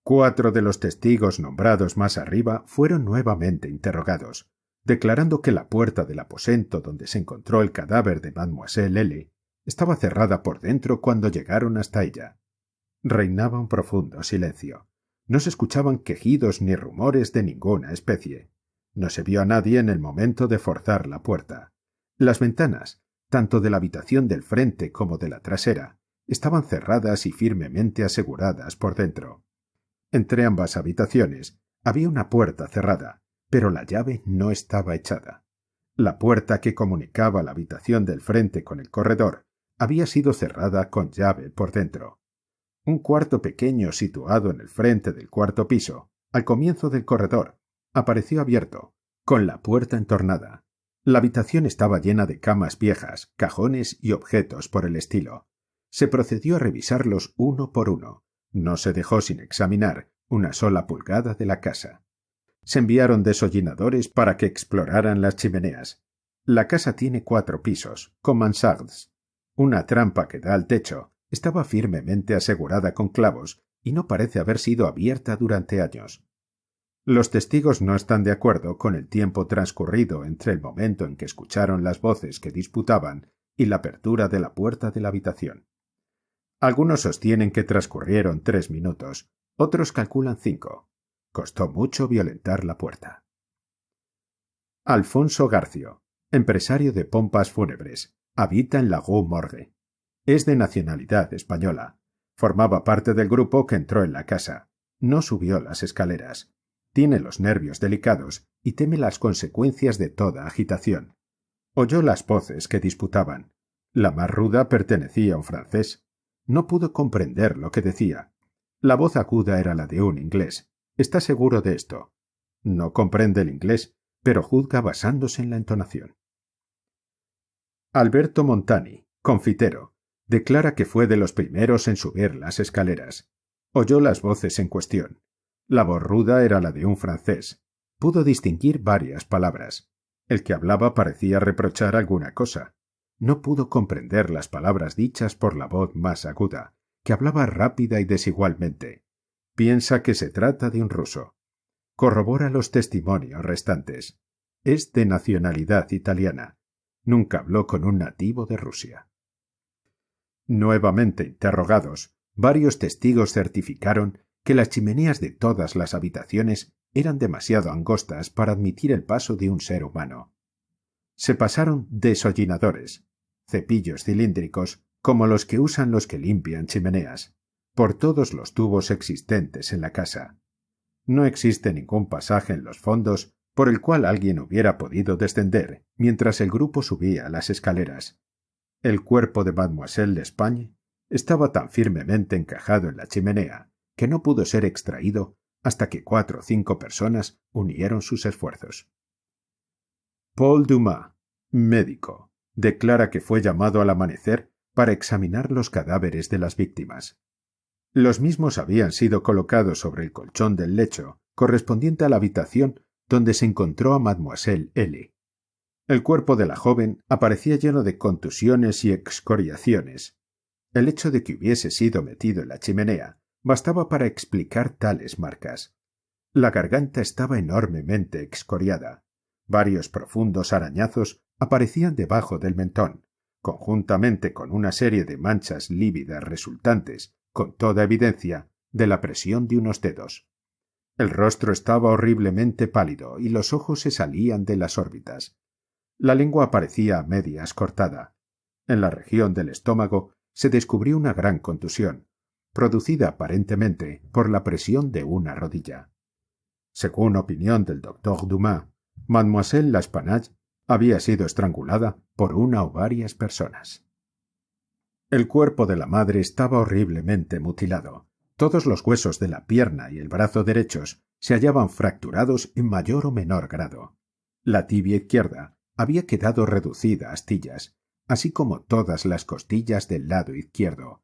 4 de los testigos nombrados más arriba fueron nuevamente interrogados, declarando que la puerta del aposento donde se encontró el cadáver de Mademoiselle L. estaba cerrada por dentro cuando llegaron hasta ella. Reinaba un profundo silencio. No se escuchaban quejidos ni rumores de ninguna especie. No se vio a nadie en el momento de forzar la puerta. Las ventanas, tanto de la habitación del frente como de la trasera, estaban cerradas y firmemente aseguradas por dentro. Entre ambas habitaciones había una puerta cerrada, pero la llave no estaba echada. La puerta que comunicaba la habitación del frente con el corredor había sido cerrada con llave por dentro. Un cuarto pequeño situado en el frente del 4.º piso, al comienzo del corredor, apareció abierto, con la puerta entornada. La habitación estaba llena de camas viejas, cajones y objetos por el estilo. Se procedió a revisarlos uno por uno. No se dejó sin examinar una sola pulgada de la casa. Se enviaron deshollinadores para que exploraran las chimeneas. La casa tiene 4 pisos, con mansardes. Una trampa que da al techo estaba firmemente asegurada con clavos y no parece haber sido abierta durante años. Los testigos no están de acuerdo con el tiempo transcurrido entre el momento en que escucharon las voces que disputaban y la apertura de la puerta de la habitación. Algunos sostienen que transcurrieron 3 minutos, otros calculan 5. Costó mucho violentar la puerta. Alfonso Garcio, empresario de pompas fúnebres, habita en la Rue Morgue. Es de nacionalidad española. Formaba parte del grupo que entró en la casa. No subió las escaleras. Tiene los nervios delicados y teme las consecuencias de toda agitación. Oyó las voces que disputaban. La más ruda pertenecía a un francés. No pudo comprender lo que decía. La voz aguda era la de un inglés. Está seguro de esto. No comprende el inglés, pero juzga basándose en la entonación. Alberto Montani, confitero, declara que fue de los primeros en subir las escaleras. Oyó las voces en cuestión. La voz ruda era la de un francés. Pudo distinguir varias palabras. El que hablaba parecía reprochar alguna cosa. No pudo comprender las palabras dichas por la voz más aguda, que hablaba rápida y desigualmente. Piensa que se trata de un ruso. Corrobora los testimonios restantes. Es de nacionalidad italiana. Nunca habló con un nativo de Rusia. Nuevamente interrogados, varios testigos certificaron que las chimeneas de todas las habitaciones eran demasiado angostas para admitir el paso de un ser humano. Se pasaron deshollinadores, cepillos cilíndricos como los que usan los que limpian chimeneas, por todos los tubos existentes en la casa. No existe ningún pasaje en los fondos por el cual alguien hubiera podido descender mientras el grupo subía las escaleras. El cuerpo de Mademoiselle L'Espagne estaba tan firmemente encajado en la chimenea que no pudo ser extraído hasta que 4 o 5 personas unieron sus esfuerzos. Paul Dumas, médico, Declara que fue llamado al amanecer para examinar los cadáveres de las víctimas. Los mismos habían sido colocados sobre el colchón del lecho, correspondiente a la habitación donde se encontró a Mademoiselle L. El cuerpo de la joven aparecía lleno de contusiones y excoriaciones. El hecho de que hubiese sido metido en la chimenea bastaba para explicar tales marcas. La garganta estaba enormemente excoriada. Varios profundos arañazos aparecían debajo del mentón, conjuntamente con una serie de manchas lívidas resultantes, con toda evidencia, de la presión de unos dedos. El rostro estaba horriblemente pálido y los ojos se salían de las órbitas. La lengua aparecía a medias cortada. En la región del estómago se descubrió una gran contusión, producida aparentemente por la presión de una rodilla. Según opinión del doctor Dumas, Mademoiselle L'Espanaye había sido estrangulada por una o varias personas. El cuerpo de la madre estaba horriblemente mutilado. Todos los huesos de la pierna y el brazo derechos se hallaban fracturados en mayor o menor grado. La tibia izquierda había quedado reducida a astillas, así como todas las costillas del lado izquierdo.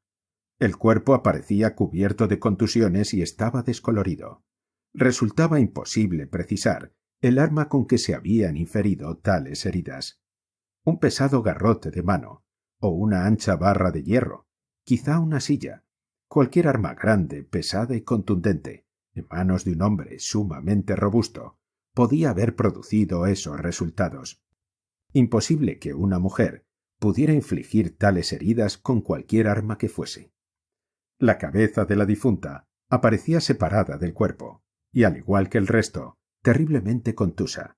El cuerpo aparecía cubierto de contusiones y estaba descolorido. Resultaba imposible precisar el arma con que se habían inferido tales heridas. Un pesado garrote de mano, o una ancha barra de hierro, quizá una silla, cualquier arma grande, pesada y contundente, en manos de un hombre sumamente robusto, podía haber producido esos resultados. Imposible que una mujer pudiera infligir tales heridas con cualquier arma que fuese. La cabeza de la difunta aparecía separada del cuerpo, y al igual que el resto, terriblemente contusa.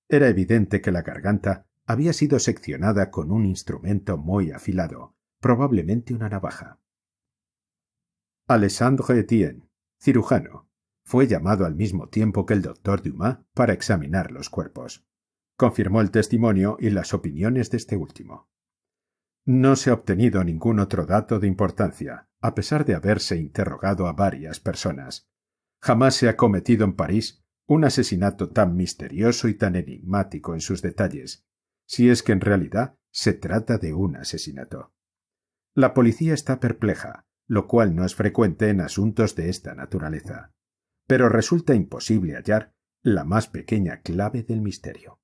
Era evidente que la garganta había sido seccionada con un instrumento muy afilado, probablemente una navaja. Alexandre Etienne, cirujano, fue llamado al mismo tiempo que el doctor Dumas para examinar los cuerpos. Confirmó el testimonio y las opiniones de este último. No se ha obtenido ningún otro dato de importancia, a pesar de haberse interrogado a varias personas. Jamás se ha cometido en París un asesinato tan misterioso y tan enigmático en sus detalles, si es que en realidad se trata de un asesinato. La policía está perpleja, lo cual no es frecuente en asuntos de esta naturaleza, pero resulta imposible hallar la más pequeña clave del misterio.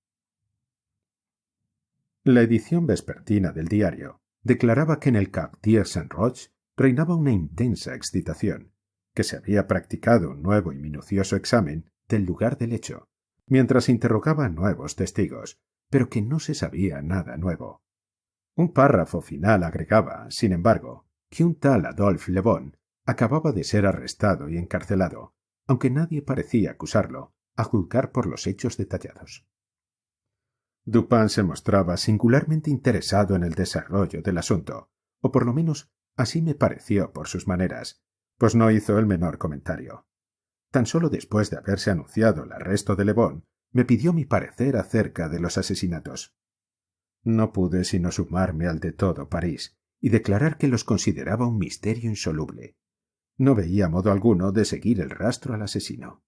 La edición vespertina del diario declaraba que en el Quartier Saint-Roch reinaba una intensa excitación, que se había practicado un nuevo y minucioso examen del lugar del hecho, mientras interrogaba a nuevos testigos, pero que no se sabía nada nuevo. Un párrafo final agregaba, sin embargo, que un tal Adolphe Le Bon acababa de ser arrestado y encarcelado, aunque nadie parecía acusarlo, a juzgar por los hechos detallados. Dupin se mostraba singularmente interesado en el desarrollo del asunto, o por lo menos así me pareció por sus maneras, pues no hizo el menor comentario. Tan solo después de haberse anunciado el arresto de Le Bon, me pidió mi parecer acerca de los asesinatos. No pude sino sumarme al de todo París y declarar que los consideraba un misterio insoluble. No veía modo alguno de seguir el rastro al asesino.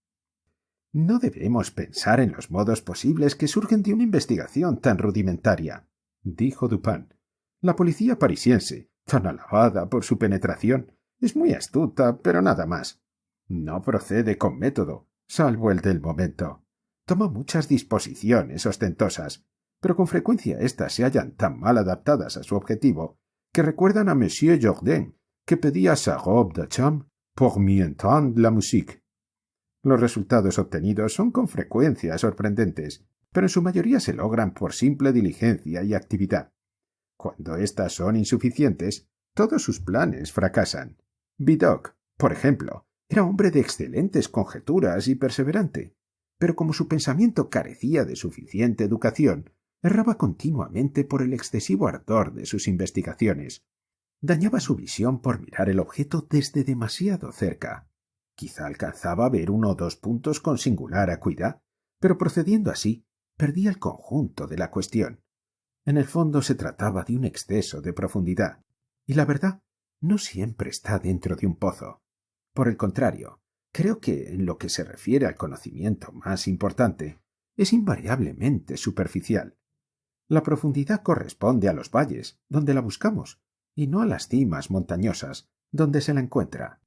No debemos pensar en los modos posibles que surgen de una investigación tan rudimentaria, dijo Dupin. La policía parisiense, tan alabada por su penetración, es muy astuta, pero nada más. No procede con método, salvo el del momento. Toma muchas disposiciones ostentosas, pero con frecuencia éstas se hallan tan mal adaptadas a su objetivo que recuerdan a Monsieur Jourdain, que pedía sa robe de chambre pour mieux entendre la musique. Los resultados obtenidos son con frecuencia sorprendentes, pero en su mayoría se logran por simple diligencia y actividad. Cuando éstas son insuficientes, todos sus planes fracasan. Vidocq, por ejemplo, era hombre de excelentes conjeturas y perseverante, pero como su pensamiento carecía de suficiente educación, erraba continuamente por el excesivo ardor de sus investigaciones. Dañaba su visión por mirar el objeto desde demasiado cerca. Quizá alcanzaba a ver uno o dos puntos con singular acuidad, pero procediendo así, perdía el conjunto de la cuestión. En el fondo se trataba de un exceso de profundidad, y la verdad no siempre está dentro de un pozo. Por el contrario, creo que en lo que se refiere al conocimiento más importante, es invariablemente superficial. La profundidad corresponde a los valles, donde la buscamos, y no a las cimas montañosas, donde se la encuentra.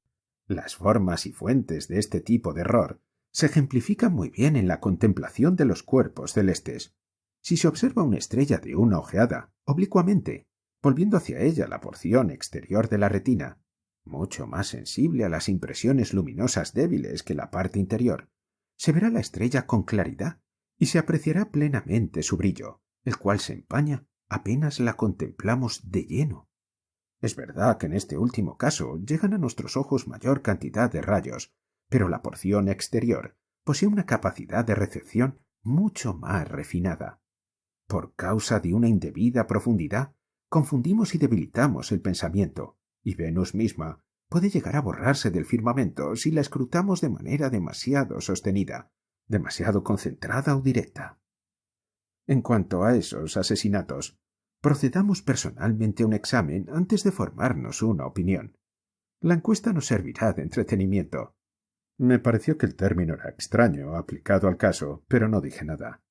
Las formas y fuentes de este tipo de error se ejemplifican muy bien en la contemplación de los cuerpos celestes. Si se observa una estrella de una ojeada, oblicuamente, volviendo hacia ella la porción exterior de la retina, mucho más sensible a las impresiones luminosas débiles que la parte interior, se verá la estrella con claridad y se apreciará plenamente su brillo, el cual se empaña apenas la contemplamos de lleno. Es verdad que en este último caso llegan a nuestros ojos mayor cantidad de rayos, pero la porción exterior posee una capacidad de recepción mucho más refinada. Por causa de una indebida profundidad, confundimos y debilitamos el pensamiento, y Venus misma puede llegar a borrarse del firmamento si la escrutamos de manera demasiado sostenida, demasiado concentrada o directa. En cuanto a esos asesinatos, procedamos personalmente a un examen antes de formarnos una opinión. La encuesta nos servirá de entretenimiento. Me pareció que el término era extraño aplicado al caso, pero no dije nada.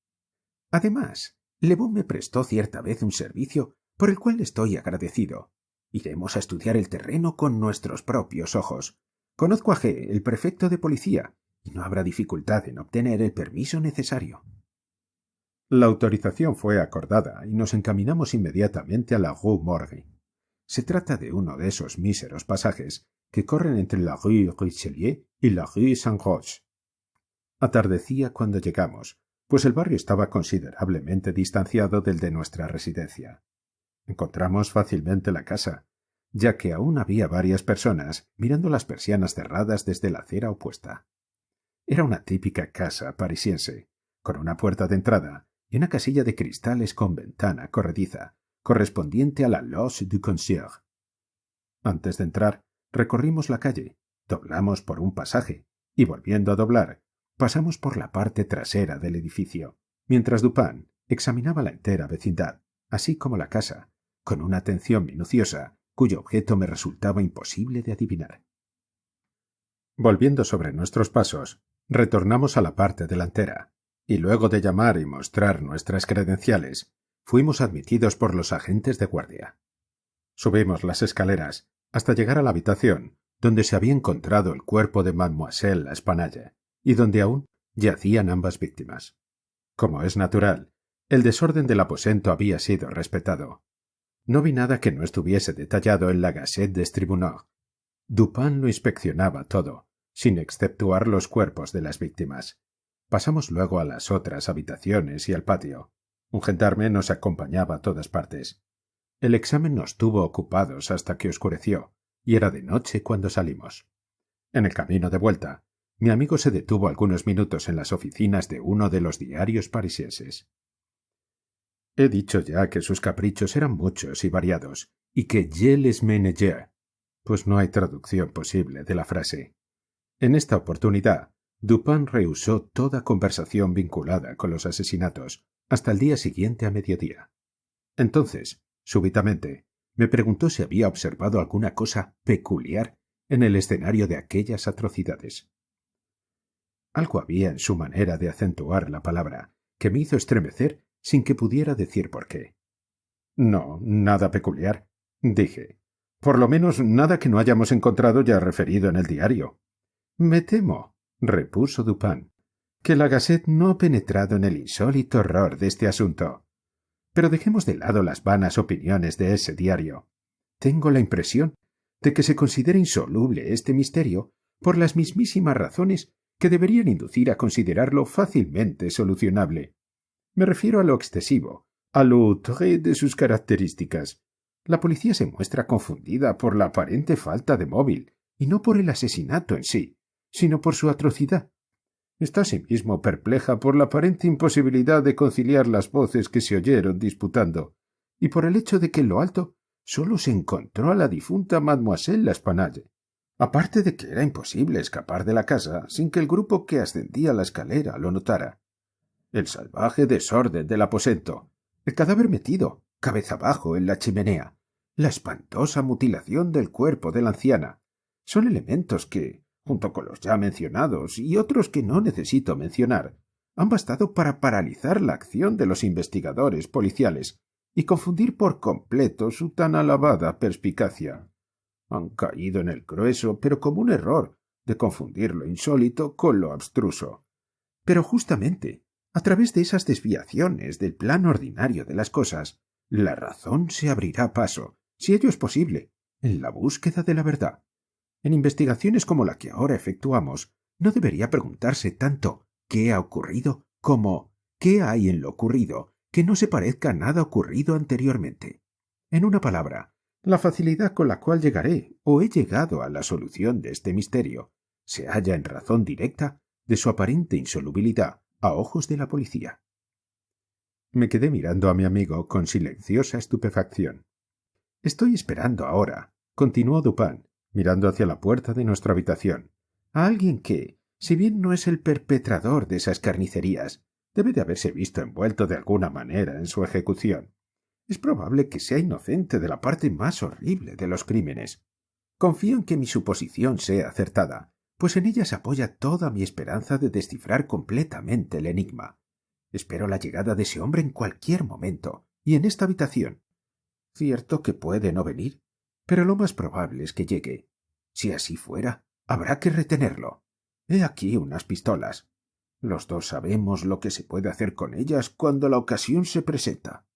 Además, Le Bon me prestó cierta vez un servicio por el cual le estoy agradecido. Iremos a estudiar el terreno con nuestros propios ojos. Conozco a G, el prefecto de policía, y no habrá dificultad en obtener el permiso necesario. La autorización fue acordada y nos encaminamos inmediatamente a la Rue Morgue. Se trata de uno de esos míseros pasajes que corren entre la Rue Richelieu y la Rue Saint-Roch. Atardecía cuando llegamos, pues el barrio estaba considerablemente distanciado del de nuestra residencia. Encontramos fácilmente la casa, ya que aún había varias personas mirando las persianas cerradas desde la acera opuesta. Era una típica casa parisiense, con una puerta de entrada y una casilla de cristales con ventana corrediza, correspondiente a la loge du concierge. Antes de entrar, recorrimos la calle, doblamos por un pasaje, y volviendo a doblar, pasamos por la parte trasera del edificio, mientras Dupin examinaba la entera vecindad, así como la casa, con una atención minuciosa, cuyo objeto me resultaba imposible de adivinar. Volviendo sobre nuestros pasos, retornamos a la parte delantera, y luego de llamar y mostrar nuestras credenciales, fuimos admitidos por los agentes de guardia. Subimos las escaleras hasta llegar a la habitación donde se había encontrado el cuerpo de Mademoiselle L'Espanaye y donde aún yacían ambas víctimas. Como es natural, el desorden del aposento había sido respetado. No vi nada que no estuviese detallado en la Gazette des Tribunaux. Dupin lo inspeccionaba todo, sin exceptuar los cuerpos de las víctimas. Pasamos luego a las otras habitaciones y al patio. Un gendarme nos acompañaba a todas partes. El examen nos tuvo ocupados hasta que oscureció, y era de noche cuando salimos. En el camino de vuelta, mi amigo se detuvo algunos minutos en las oficinas de uno de los diarios parisienses. He dicho ya que sus caprichos eran muchos y variados, y que je les ménagère, pues no hay traducción posible de la frase. En esta oportunidad, Dupin rehusó toda conversación vinculada con los asesinatos hasta el día siguiente a mediodía. Entonces, súbitamente, me preguntó si había observado alguna cosa peculiar en el escenario de aquellas atrocidades. Algo había en su manera de acentuar la palabra que me hizo estremecer sin que pudiera decir por qué. No, nada peculiar, dije. Por lo menos nada que no hayamos encontrado ya referido en el diario. Me temo, repuso Dupin, que la Gazette no ha penetrado en el insólito horror de este asunto. Pero dejemos de lado las vanas opiniones de ese diario. Tengo la impresión de que se considera insoluble este misterio por las mismísimas razones que deberían inducir a considerarlo fácilmente solucionable. Me refiero a lo excesivo, a lo outré de sus características. La policía se muestra confundida por la aparente falta de móvil, y no por el asesinato en sí, sino por su atrocidad. Está asimismo perpleja por la aparente imposibilidad de conciliar las voces que se oyeron disputando, y por el hecho de que en lo alto solo se encontró a la difunta Mademoiselle L'Espanaye, aparte de que era imposible escapar de la casa sin que el grupo que ascendía la escalera lo notara. El salvaje desorden del aposento, el cadáver metido, cabeza abajo, en la chimenea, la espantosa mutilación del cuerpo de la anciana, son elementos que, junto con los ya mencionados y otros que no necesito mencionar, han bastado para paralizar la acción de los investigadores policiales y confundir por completo su tan alabada perspicacia. Han caído en el grueso, pero común error, de confundir lo insólito con lo abstruso. Pero justamente, a través de esas desviaciones del plan ordinario de las cosas, la razón se abrirá paso, si ello es posible, en la búsqueda de la verdad. En investigaciones como la que ahora efectuamos, no debería preguntarse tanto ¿qué ha ocurrido? Como ¿qué hay en lo ocurrido que no se parezca a nada ocurrido anteriormente? En una palabra, la facilidad con la cual llegaré o he llegado a la solución de este misterio se halla en razón directa de su aparente insolubilidad a ojos de la policía. Me quedé mirando a mi amigo con silenciosa estupefacción. Estoy esperando ahora, continuó Dupin, mirando hacia la puerta de nuestra habitación, a alguien que, si bien no es el perpetrador de esas carnicerías, debe de haberse visto envuelto de alguna manera en su ejecución. Es probable que sea inocente de la parte más horrible de los crímenes. Confío en que mi suposición sea acertada, pues en ella se apoya toda mi esperanza de descifrar completamente el enigma. Espero la llegada de ese hombre en cualquier momento, y en esta habitación. Cierto que puede no venir, pero lo más probable es que llegue. Si así fuera, habrá que retenerlo. He aquí unas pistolas. Los dos sabemos lo que se puede hacer con ellas cuando la ocasión se presenta.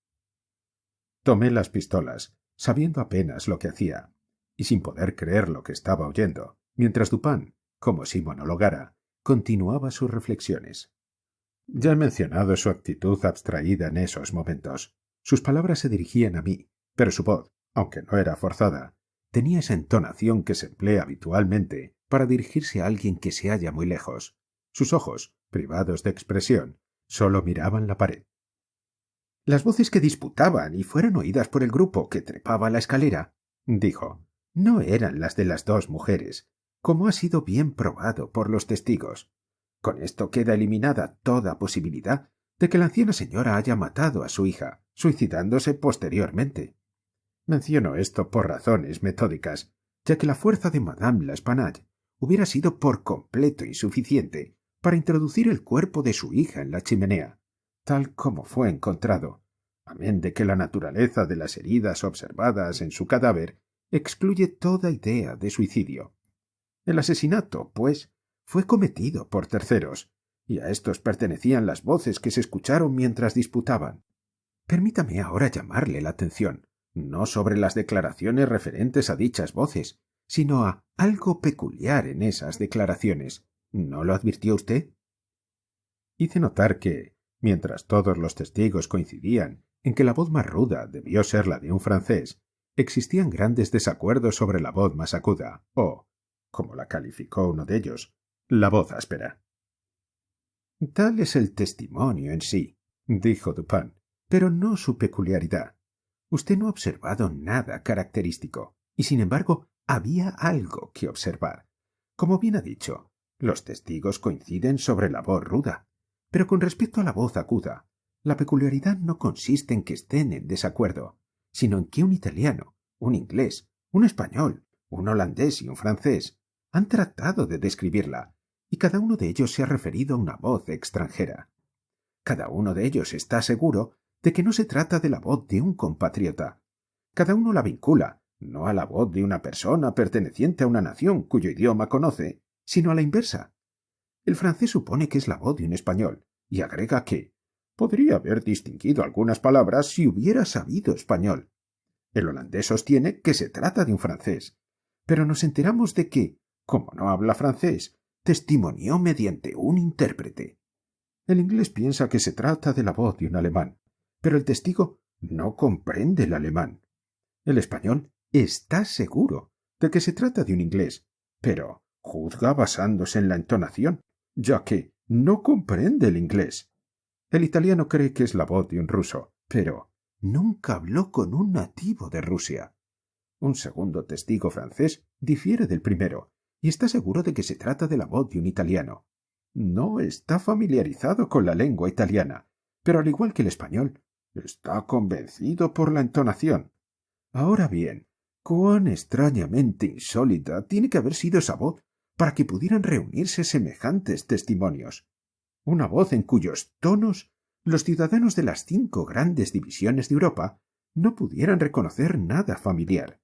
Tomé las pistolas, sabiendo apenas lo que hacía, y sin poder creer lo que estaba oyendo, mientras Dupin, como si monologara, continuaba sus reflexiones. Ya he mencionado su actitud abstraída en esos momentos. Sus palabras se dirigían a mí, pero su voz, aunque no era forzada, tenía esa entonación que se emplea habitualmente para dirigirse a alguien que se halla muy lejos. Sus ojos, privados de expresión, sólo miraban la pared. Las voces que disputaban y fueron oídas por el grupo que trepaba la escalera, dijo, no eran las de las dos mujeres, como ha sido bien probado por los testigos. Con esto queda eliminada toda posibilidad de que la anciana señora haya matado a su hija, suicidándose posteriormente. Menciono esto por razones metódicas, ya que la fuerza de Madame L'Espanaye hubiera sido por completo insuficiente para introducir el cuerpo de su hija en la chimenea, tal como fue encontrado, amén de que la naturaleza de las heridas observadas en su cadáver excluye toda idea de suicidio. El asesinato, pues, fue cometido por terceros, y a estos pertenecían las voces que se escucharon mientras disputaban. Permítame ahora llamarle la atención, no sobre las declaraciones referentes a dichas voces, sino a algo peculiar en esas declaraciones. ¿No lo advirtió usted? Hice notar que, mientras todos los testigos coincidían en que la voz más ruda debió ser la de un francés, existían grandes desacuerdos sobre la voz más aguda, o, como la calificó uno de ellos, la voz áspera. Tal es el testimonio en sí, dijo Dupin, pero no su peculiaridad. Usted no ha observado nada característico, y sin embargo había algo que observar. Como bien ha dicho, los testigos coinciden sobre la voz ruda, pero con respecto a la voz aguda, la peculiaridad no consiste en que estén en desacuerdo, sino en que un italiano, un inglés, un español, un holandés y un francés han tratado de describirla, y cada uno de ellos se ha referido a una voz extranjera. Cada uno de ellos está seguro de que no se trata de la voz de un compatriota. Cada uno la vincula, no a la voz de una persona perteneciente a una nación cuyo idioma conoce, sino a la inversa. El francés supone que es la voz de un español, y agrega que podría haber distinguido algunas palabras si hubiera sabido español. El holandés sostiene que se trata de un francés, pero nos enteramos de que, como no habla francés, testimonió mediante un intérprete. El inglés piensa que se trata de la voz de un alemán, pero el testigo no comprende el alemán. El español está seguro de que se trata de un inglés, pero juzga basándose en la entonación, ya que no comprende el inglés. El italiano cree que es la voz de un ruso, pero nunca habló con un nativo de Rusia. Un segundo testigo francés difiere del primero y está seguro de que se trata de la voz de un italiano. No está familiarizado con la lengua italiana, pero al igual que el español, está convencido por la entonación. Ahora bien, cuán extrañamente insólita tiene que haber sido esa voz para que pudieran reunirse semejantes testimonios. Una voz en cuyos tonos los ciudadanos de las 5 grandes divisiones de Europa no pudieran reconocer nada familiar.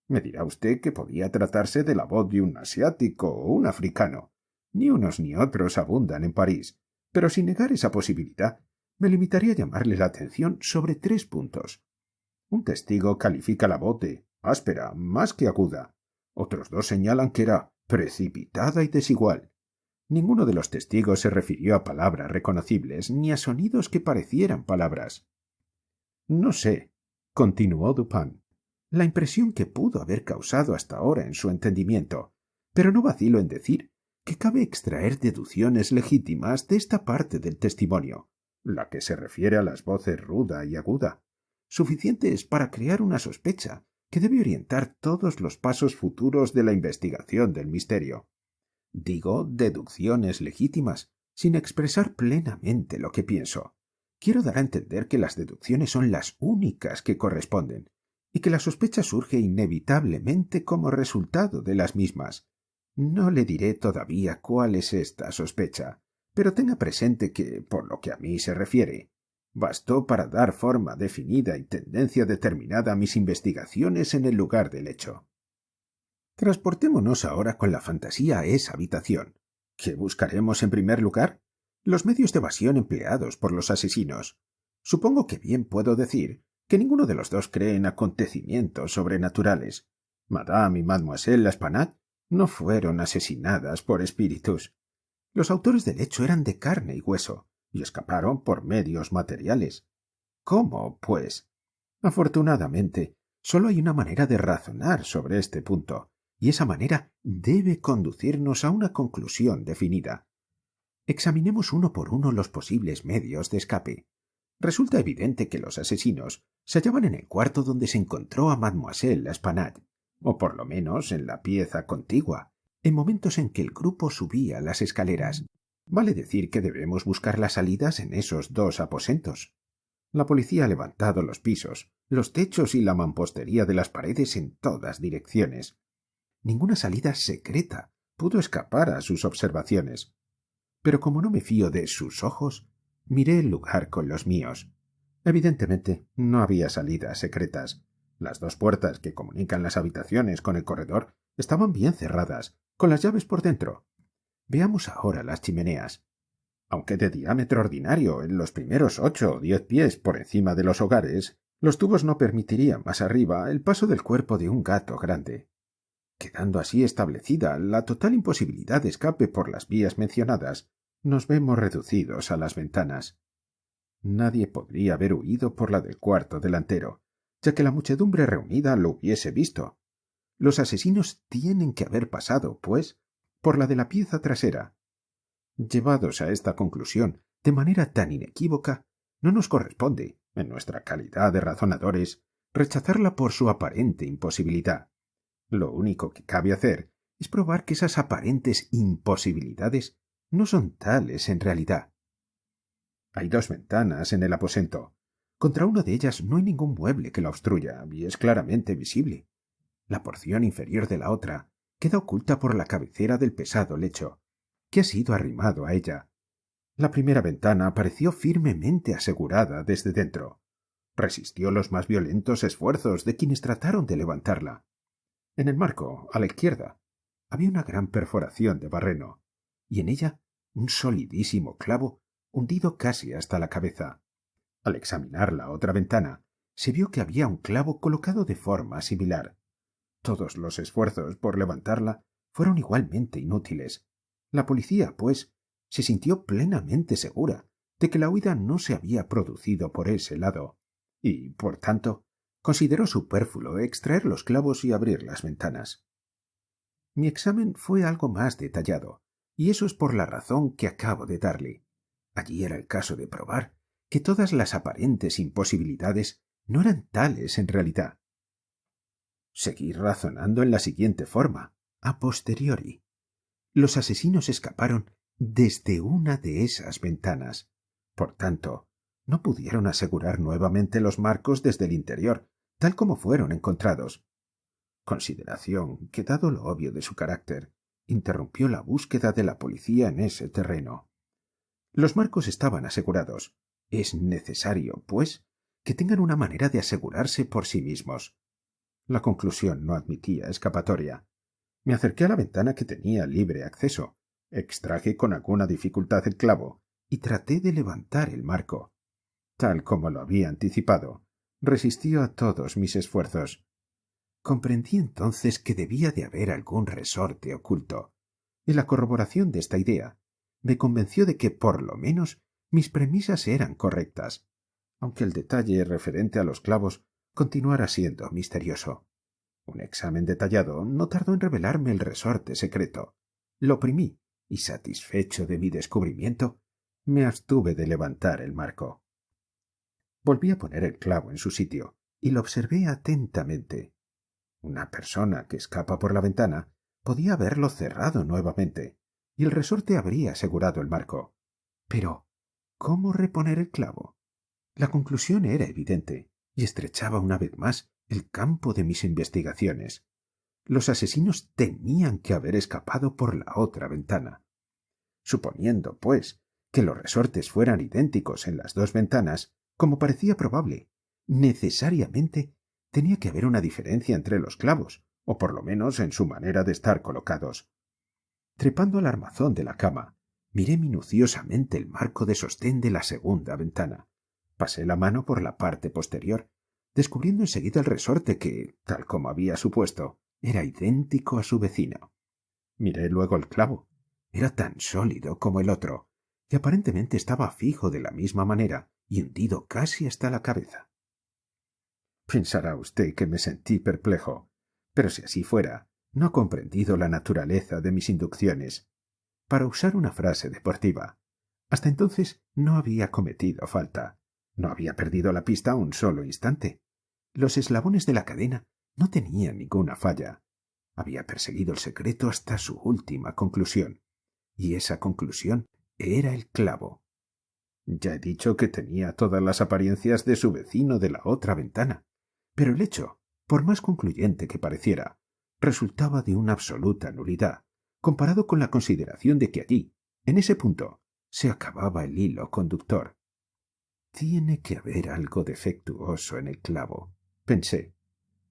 Me dirá usted que podía tratarse de la voz de un asiático o un africano. Ni unos ni otros abundan en París, pero sin negar esa posibilidad, me limitaría a llamarle la atención sobre 3 puntos. Un testigo califica la voz de áspera, más que aguda. Otros 2 señalan que era precipitada y desigual. Ninguno de los testigos se refirió a palabras reconocibles ni a sonidos que parecieran palabras. No sé, continuó Dupin, la impresión que pudo haber causado hasta ahora en su entendimiento, pero no vacilo en decir que cabe extraer deducciones legítimas de esta parte del testimonio, la que se refiere a las voces ruda y aguda, suficientes para crear una sospecha que debe orientar todos los pasos futuros de la investigación del misterio. Digo deducciones legítimas, sin expresar plenamente lo que pienso. Quiero dar a entender que las deducciones son las únicas que corresponden, y que la sospecha surge inevitablemente como resultado de las mismas. No le diré todavía cuál es esta sospecha, pero tenga presente que, por lo que a mí se refiere, bastó para dar forma definida y tendencia determinada a mis investigaciones en el lugar del hecho. Transportémonos ahora con la fantasía a esa habitación. ¿Qué buscaremos en primer lugar? Los medios de evasión empleados por los asesinos. Supongo que bien puedo decir que ninguno de los dos cree en acontecimientos sobrenaturales. Madame y Mademoiselle L'Espanaye no fueron asesinadas por espíritus. Los autores del hecho eran de carne y hueso, y escaparon por medios materiales. ¿Cómo, pues? Afortunadamente, solo hay una manera de razonar sobre este punto, y esa manera debe conducirnos a una conclusión definida. Examinemos uno por uno los posibles medios de escape. Resulta evidente que los asesinos se hallaban en el cuarto donde se encontró a Mademoiselle L'Espanaye, o por lo menos en la pieza contigua, en momentos en que el grupo subía las escaleras. Vale decir que debemos buscar las salidas en esos 2 aposentos. La policía ha levantado los pisos, los techos y la mampostería de las paredes en todas direcciones. Ninguna salida secreta pudo escapar a sus observaciones. Pero como no me fío de sus ojos, miré el lugar con los míos. Evidentemente, no había salidas secretas. Las 2 puertas que comunican las habitaciones con el corredor estaban bien cerradas, con las llaves por dentro. Veamos ahora las chimeneas. Aunque de diámetro ordinario, en los primeros 8 o 10 pies por encima de los hogares, los tubos no permitirían más arriba el paso del cuerpo de un gato grande. Quedando así establecida la total imposibilidad de escape por las vías mencionadas, nos vemos reducidos a las ventanas. Nadie podría haber huido por la del cuarto delantero, ya que la muchedumbre reunida lo hubiese visto. Los asesinos tienen que haber pasado, pues, por la de la pieza trasera. Llevados a esta conclusión de manera tan inequívoca, no nos corresponde, en nuestra calidad de razonadores, rechazarla por su aparente imposibilidad. Lo único que cabe hacer es probar que esas aparentes imposibilidades no son tales en realidad. Hay 2 ventanas en el aposento. Contra una de ellas no hay ningún mueble que la obstruya y es claramente visible. La porción inferior de la otra queda oculta por la cabecera del pesado lecho, que ha sido arrimado a ella. La primera ventana pareció firmemente asegurada desde dentro. Resistió los más violentos esfuerzos de quienes trataron de levantarla. En el marco, a la izquierda, había una gran perforación de barreno, y en ella un solidísimo clavo hundido casi hasta la cabeza. Al examinar la otra ventana, se vio que había un clavo colocado de forma similar. Todos los esfuerzos por levantarla fueron igualmente inútiles. La policía, pues, se sintió plenamente segura de que la huida no se había producido por ese lado, y, por tanto, consideró superfluo extraer los clavos y abrir las ventanas. Mi examen fue algo más detallado, y eso es por la razón que acabo de darle. Allí era el caso de probar que todas las aparentes imposibilidades no eran tales en realidad. Seguí razonando en la siguiente forma, a posteriori. Los asesinos escaparon desde una de esas ventanas. Por tanto, no pudieron asegurar nuevamente los marcos desde el interior, tal como fueron encontrados. Consideración que, dado lo obvio de su carácter, interrumpió la búsqueda de la policía en ese terreno. Los marcos estaban asegurados. Es necesario, pues, que tengan una manera de asegurarse por sí mismos. La conclusión no admitía escapatoria. Me acerqué a la ventana que tenía libre acceso, extraje con alguna dificultad el clavo y traté de levantar el marco. Tal como lo había anticipado, resistió a todos mis esfuerzos. Comprendí entonces que debía de haber algún resorte oculto, y la corroboración de esta idea me convenció de que, por lo menos, mis premisas eran correctas, aunque el detalle referente a los clavos continuara siendo misterioso. Un examen detallado no tardó en revelarme el resorte secreto. Lo oprimí y, satisfecho de mi descubrimiento, me abstuve de levantar el marco. Volví a poner el clavo en su sitio y lo observé atentamente. Una persona que escapa por la ventana podía haberlo cerrado nuevamente y el resorte habría asegurado el marco. Pero, ¿cómo reponer el clavo? La conclusión era evidente y estrechaba una vez más el campo de mis investigaciones. Los asesinos tenían que haber escapado por la otra ventana. Suponiendo, pues, que los resortes fueran idénticos en las dos ventanas, como parecía probable, necesariamente tenía que haber una diferencia entre los clavos, o por lo menos en su manera de estar colocados. Trepando al armazón de la cama, miré minuciosamente el marco de sostén de la segunda ventana. Pasé la mano por la parte posterior, descubriendo enseguida el resorte que, tal como había supuesto, era idéntico a su vecino. Miré luego el clavo. Era tan sólido como el otro, y aparentemente estaba fijo de la misma manera y hundido casi hasta la cabeza. Pensará usted que me sentí perplejo, pero si así fuera, no ha comprendido la naturaleza de mis inducciones. Para usar una frase deportiva, hasta entonces no había cometido falta, no había perdido la pista un solo instante. Los eslabones de la cadena no tenían ninguna falla. Había perseguido el secreto hasta su última conclusión, y esa conclusión era el clavo. Ya he dicho que tenía todas las apariencias de su vecino de la otra ventana, pero el hecho, por más concluyente que pareciera, resultaba de una absoluta nulidad, comparado con la consideración de que allí, en ese punto, se acababa el hilo conductor. Tiene que haber algo defectuoso en el clavo, pensé.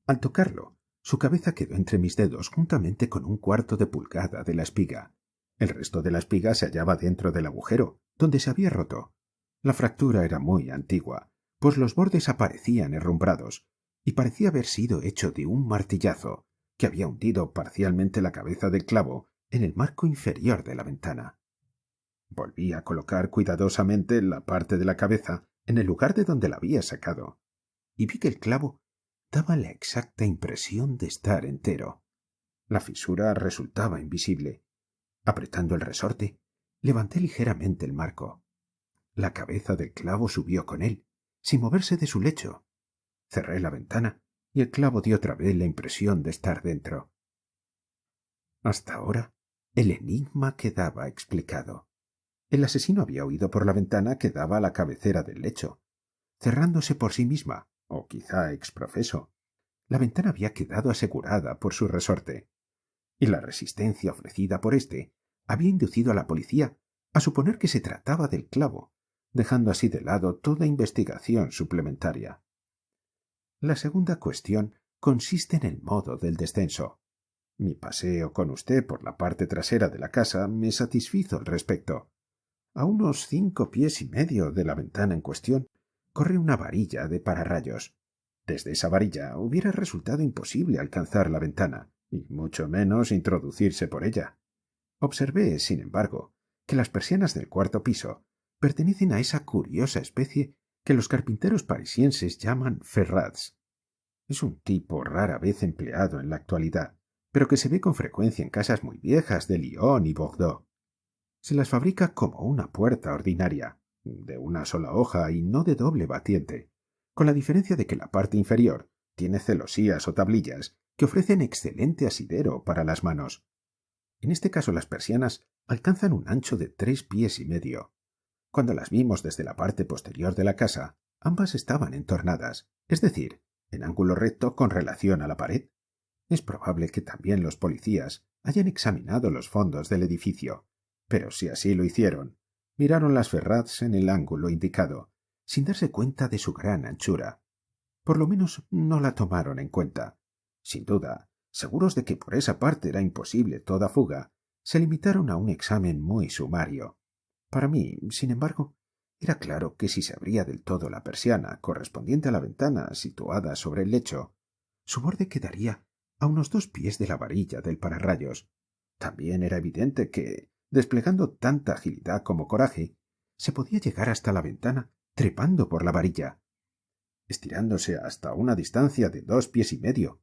Al tocarlo, su cabeza quedó entre mis dedos juntamente con un cuarto de pulgada de la espiga. El resto de la espiga se hallaba dentro del agujero, donde se había roto. La fractura era muy antigua, pues los bordes aparecían herrumbrados, y parecía haber sido hecho de un martillazo que había hundido parcialmente la cabeza del clavo en el marco inferior de la ventana. Volví a colocar cuidadosamente la parte de la cabeza en el lugar de donde la había sacado, y vi que el clavo daba la exacta impresión de estar entero. La fisura resultaba invisible. Apretando el resorte, levanté ligeramente el marco. La cabeza del clavo subió con él, sin moverse de su lecho. Cerré la ventana y el clavo dio otra vez la impresión de estar dentro. Hasta ahora, el enigma quedaba explicado. El asesino había huido por la ventana que daba a la cabecera del lecho, cerrándose por sí misma, o quizá exprofeso. La ventana había quedado asegurada por su resorte, y la resistencia ofrecida por éste había inducido a la policía a suponer que se trataba del clavo, dejando así de lado toda investigación suplementaria. La segunda cuestión consiste en el modo del descenso. Mi paseo con usted por la parte trasera de la casa me satisfizo al respecto. A unos 5 pies y medio de la ventana en cuestión corre una varilla de pararrayos. Desde esa varilla hubiera resultado imposible alcanzar la ventana, y mucho menos introducirse por ella. Observé, sin embargo, que las persianas del cuarto piso pertenecen a esa curiosa especie que los carpinteros parisienses llaman ferrats. Es un tipo rara vez empleado en la actualidad, pero que se ve con frecuencia en casas muy viejas de Lyon y Bordeaux. Se las fabrica como una puerta ordinaria, de una sola hoja y no de doble batiente, con la diferencia de que la parte inferior tiene celosías o tablillas que ofrecen excelente asidero para las manos. En este caso las persianas alcanzan un ancho de 3 pies y medio. Cuando las vimos desde la parte posterior de la casa, ambas estaban entornadas, es decir, en ángulo recto con relación a la pared. Es probable que también los policías hayan examinado los fondos del edificio, pero si así lo hicieron, Miraron las Ferrats en el ángulo indicado, sin darse cuenta de su gran anchura. Por lo menos no la tomaron en cuenta. Sin duda, seguros de que por esa parte era imposible toda fuga, se limitaron a un examen muy sumario. Para mí, sin embargo, era claro que si se abría del todo la persiana correspondiente a la ventana situada sobre el lecho, su borde quedaría a unos 2 pies de la varilla del pararrayos. También era evidente que, desplegando tanta agilidad como coraje, se podía llegar hasta la ventana trepando por la varilla, estirándose hasta una distancia de 2 pies y medio.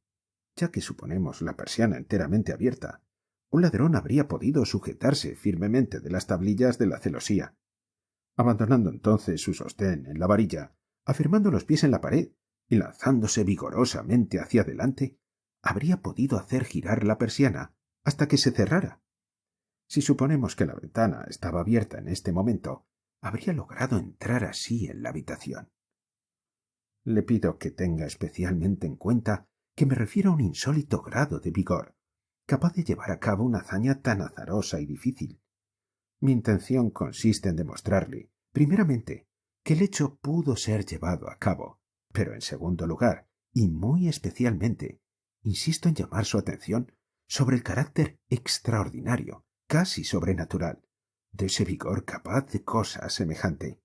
Ya que suponemos la persiana enteramente abierta, un ladrón habría podido sujetarse firmemente de las tablillas de la celosía. Abandonando entonces su sostén en la varilla, afirmando los pies en la pared y lanzándose vigorosamente hacia adelante, habría podido hacer girar la persiana hasta que se cerrara. Si suponemos que la ventana estaba abierta en este momento, habría logrado entrar así en la habitación. Le pido que tenga especialmente en cuenta que me refiero a un insólito grado de vigor, capaz de llevar a cabo una hazaña tan azarosa y difícil. Mi intención consiste en demostrarle, primeramente, que el hecho pudo ser llevado a cabo, pero en segundo lugar, y muy especialmente, insisto en llamar su atención sobre el carácter extraordinario, casi sobrenatural, de ese vigor capaz de cosa semejante.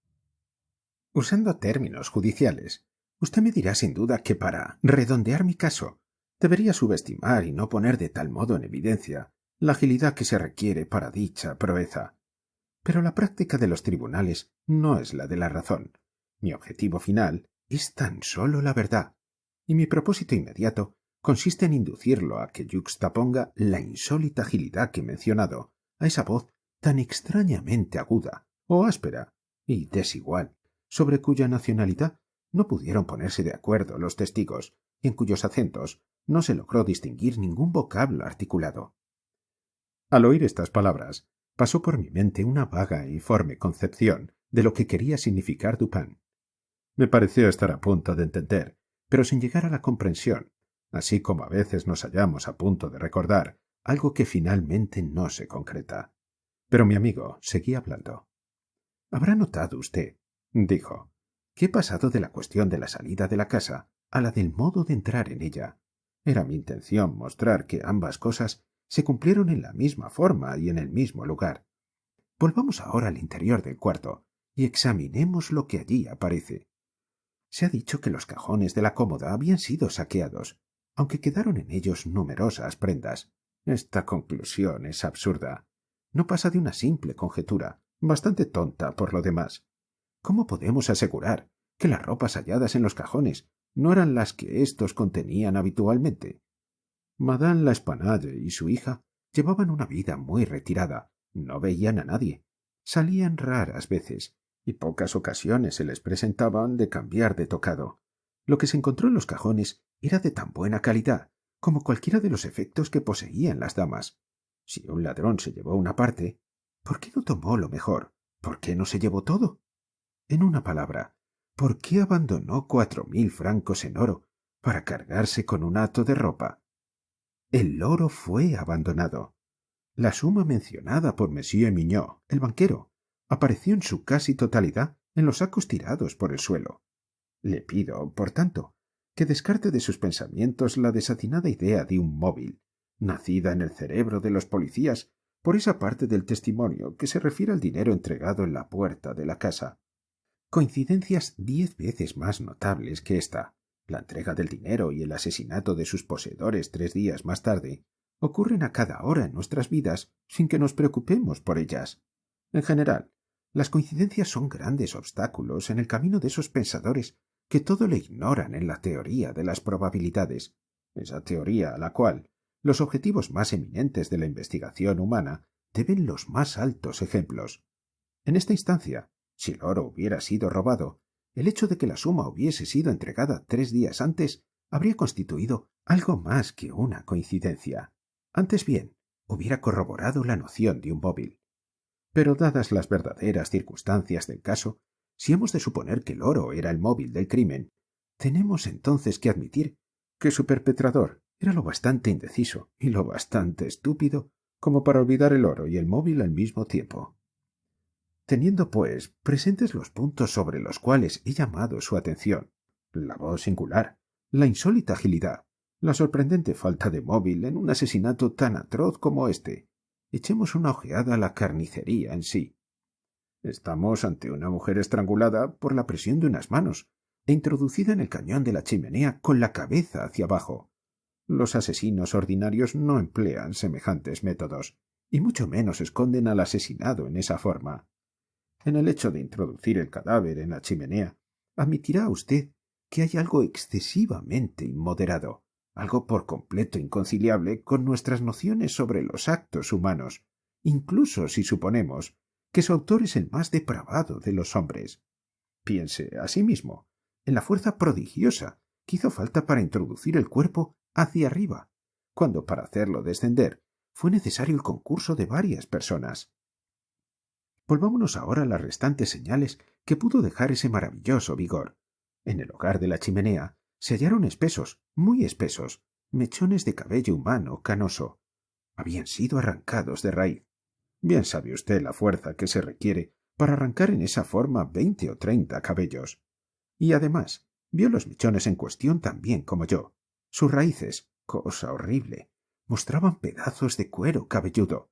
Usando términos judiciales, usted me dirá sin duda que para redondear mi caso debería subestimar y no poner de tal modo en evidencia la agilidad que se requiere para dicha proeza. Pero la práctica de los tribunales no es la de la razón. Mi objetivo final es tan solo la verdad, y mi propósito inmediato consiste en inducirlo a que yuxtaponga la insólita agilidad que he mencionado a esa voz tan extrañamente aguda, o áspera, y desigual, sobre cuya nacionalidad no pudieron ponerse de acuerdo los testigos, y en cuyos acentos no se logró distinguir ningún vocablo articulado. Al oír estas palabras, pasó por mi mente una vaga e informe concepción de lo que quería significar Dupin. Me pareció estar a punto de entender, pero sin llegar a la comprensión, así como a veces nos hallamos a punto de recordar algo que finalmente no se concreta. Pero mi amigo seguía hablando. «Habrá notado usted», dijo, «que he pasado de la cuestión de la salida de la casa a la del modo de entrar en ella. Era mi intención mostrar que ambas cosas se cumplieron en la misma forma y en el mismo lugar. Volvamos ahora al interior del cuarto y examinemos lo que allí aparece. Se ha dicho que los cajones de la cómoda habían sido saqueados, aunque quedaron en ellos numerosas prendas. Esta conclusión es absurda. No pasa de una simple conjetura, bastante tonta por lo demás. ¿Cómo podemos asegurar que las ropas halladas en los cajones no eran las que éstos contenían habitualmente? Madame L'Espanaye y su hija llevaban una vida muy retirada, no veían a nadie, salían raras veces, y pocas ocasiones se les presentaban de cambiar de tocado. Lo que se encontró en los cajones era de tan buena calidad como cualquiera de los efectos que poseían las damas. Si un ladrón se llevó una parte, ¿por qué no tomó lo mejor? ¿Por qué no se llevó todo? En una palabra, ¿por qué abandonó 4.000 francos en oro para cargarse con un hato de ropa? El oro fue abandonado. La suma mencionada por Monsieur Mignot, el banquero, apareció en su casi totalidad en los sacos tirados por el suelo. Le pido, por tanto, que descarte de sus pensamientos la desatinada idea de un móvil, nacida en el cerebro de los policías por esa parte del testimonio que se refiere al dinero entregado en la puerta de la casa. Coincidencias 10 veces más notables que esta, la entrega del dinero y el asesinato de sus poseedores 3 días más tarde, ocurren a cada hora en nuestras vidas sin que nos preocupemos por ellas. En general, las coincidencias son grandes obstáculos en el camino de esos pensadores que todo le ignoran en la teoría de las probabilidades, esa teoría a la cual los objetivos más eminentes de la investigación humana deben los más altos ejemplos. En esta instancia, si el oro hubiera sido robado, el hecho de que la suma hubiese sido entregada 3 días antes habría constituido algo más que una coincidencia. Antes bien, hubiera corroborado la noción de un móvil. Pero dadas las verdaderas circunstancias del caso, si hemos de suponer que el oro era el móvil del crimen, tenemos entonces que admitir que su perpetrador era lo bastante indeciso y lo bastante estúpido como para olvidar el oro y el móvil al mismo tiempo. Teniendo, pues, presentes los puntos sobre los cuales he llamado su atención, la voz singular, la insólita agilidad, la sorprendente falta de móvil en un asesinato tan atroz como este, echemos una ojeada a la carnicería en sí. Estamos ante una mujer estrangulada por la presión de unas manos e introducida en el cañón de la chimenea con la cabeza hacia abajo. Los asesinos ordinarios no emplean semejantes métodos, y mucho menos esconden al asesinado en esa forma. En el hecho de introducir el cadáver en la chimenea, admitirá usted que hay algo excesivamente inmoderado, algo por completo inconciliable con nuestras nociones sobre los actos humanos, incluso si suponemos que su autor es el más depravado de los hombres. Piense, asimismo, en la fuerza prodigiosa que hizo falta para introducir el cuerpo hacia arriba, cuando para hacerlo descender fue necesario el concurso de varias personas. Volvámonos ahora a las restantes señales que pudo dejar ese maravilloso vigor. En el hogar de la chimenea se hallaron espesos, muy espesos, mechones de cabello humano canoso. Habían sido arrancados de raíz. Bien sabe usted la fuerza que se requiere para arrancar en esa forma 20 o 30 cabellos. Y además, vio los mechones en cuestión tan bien como yo. Sus raíces, cosa horrible, mostraban pedazos de cuero cabelludo,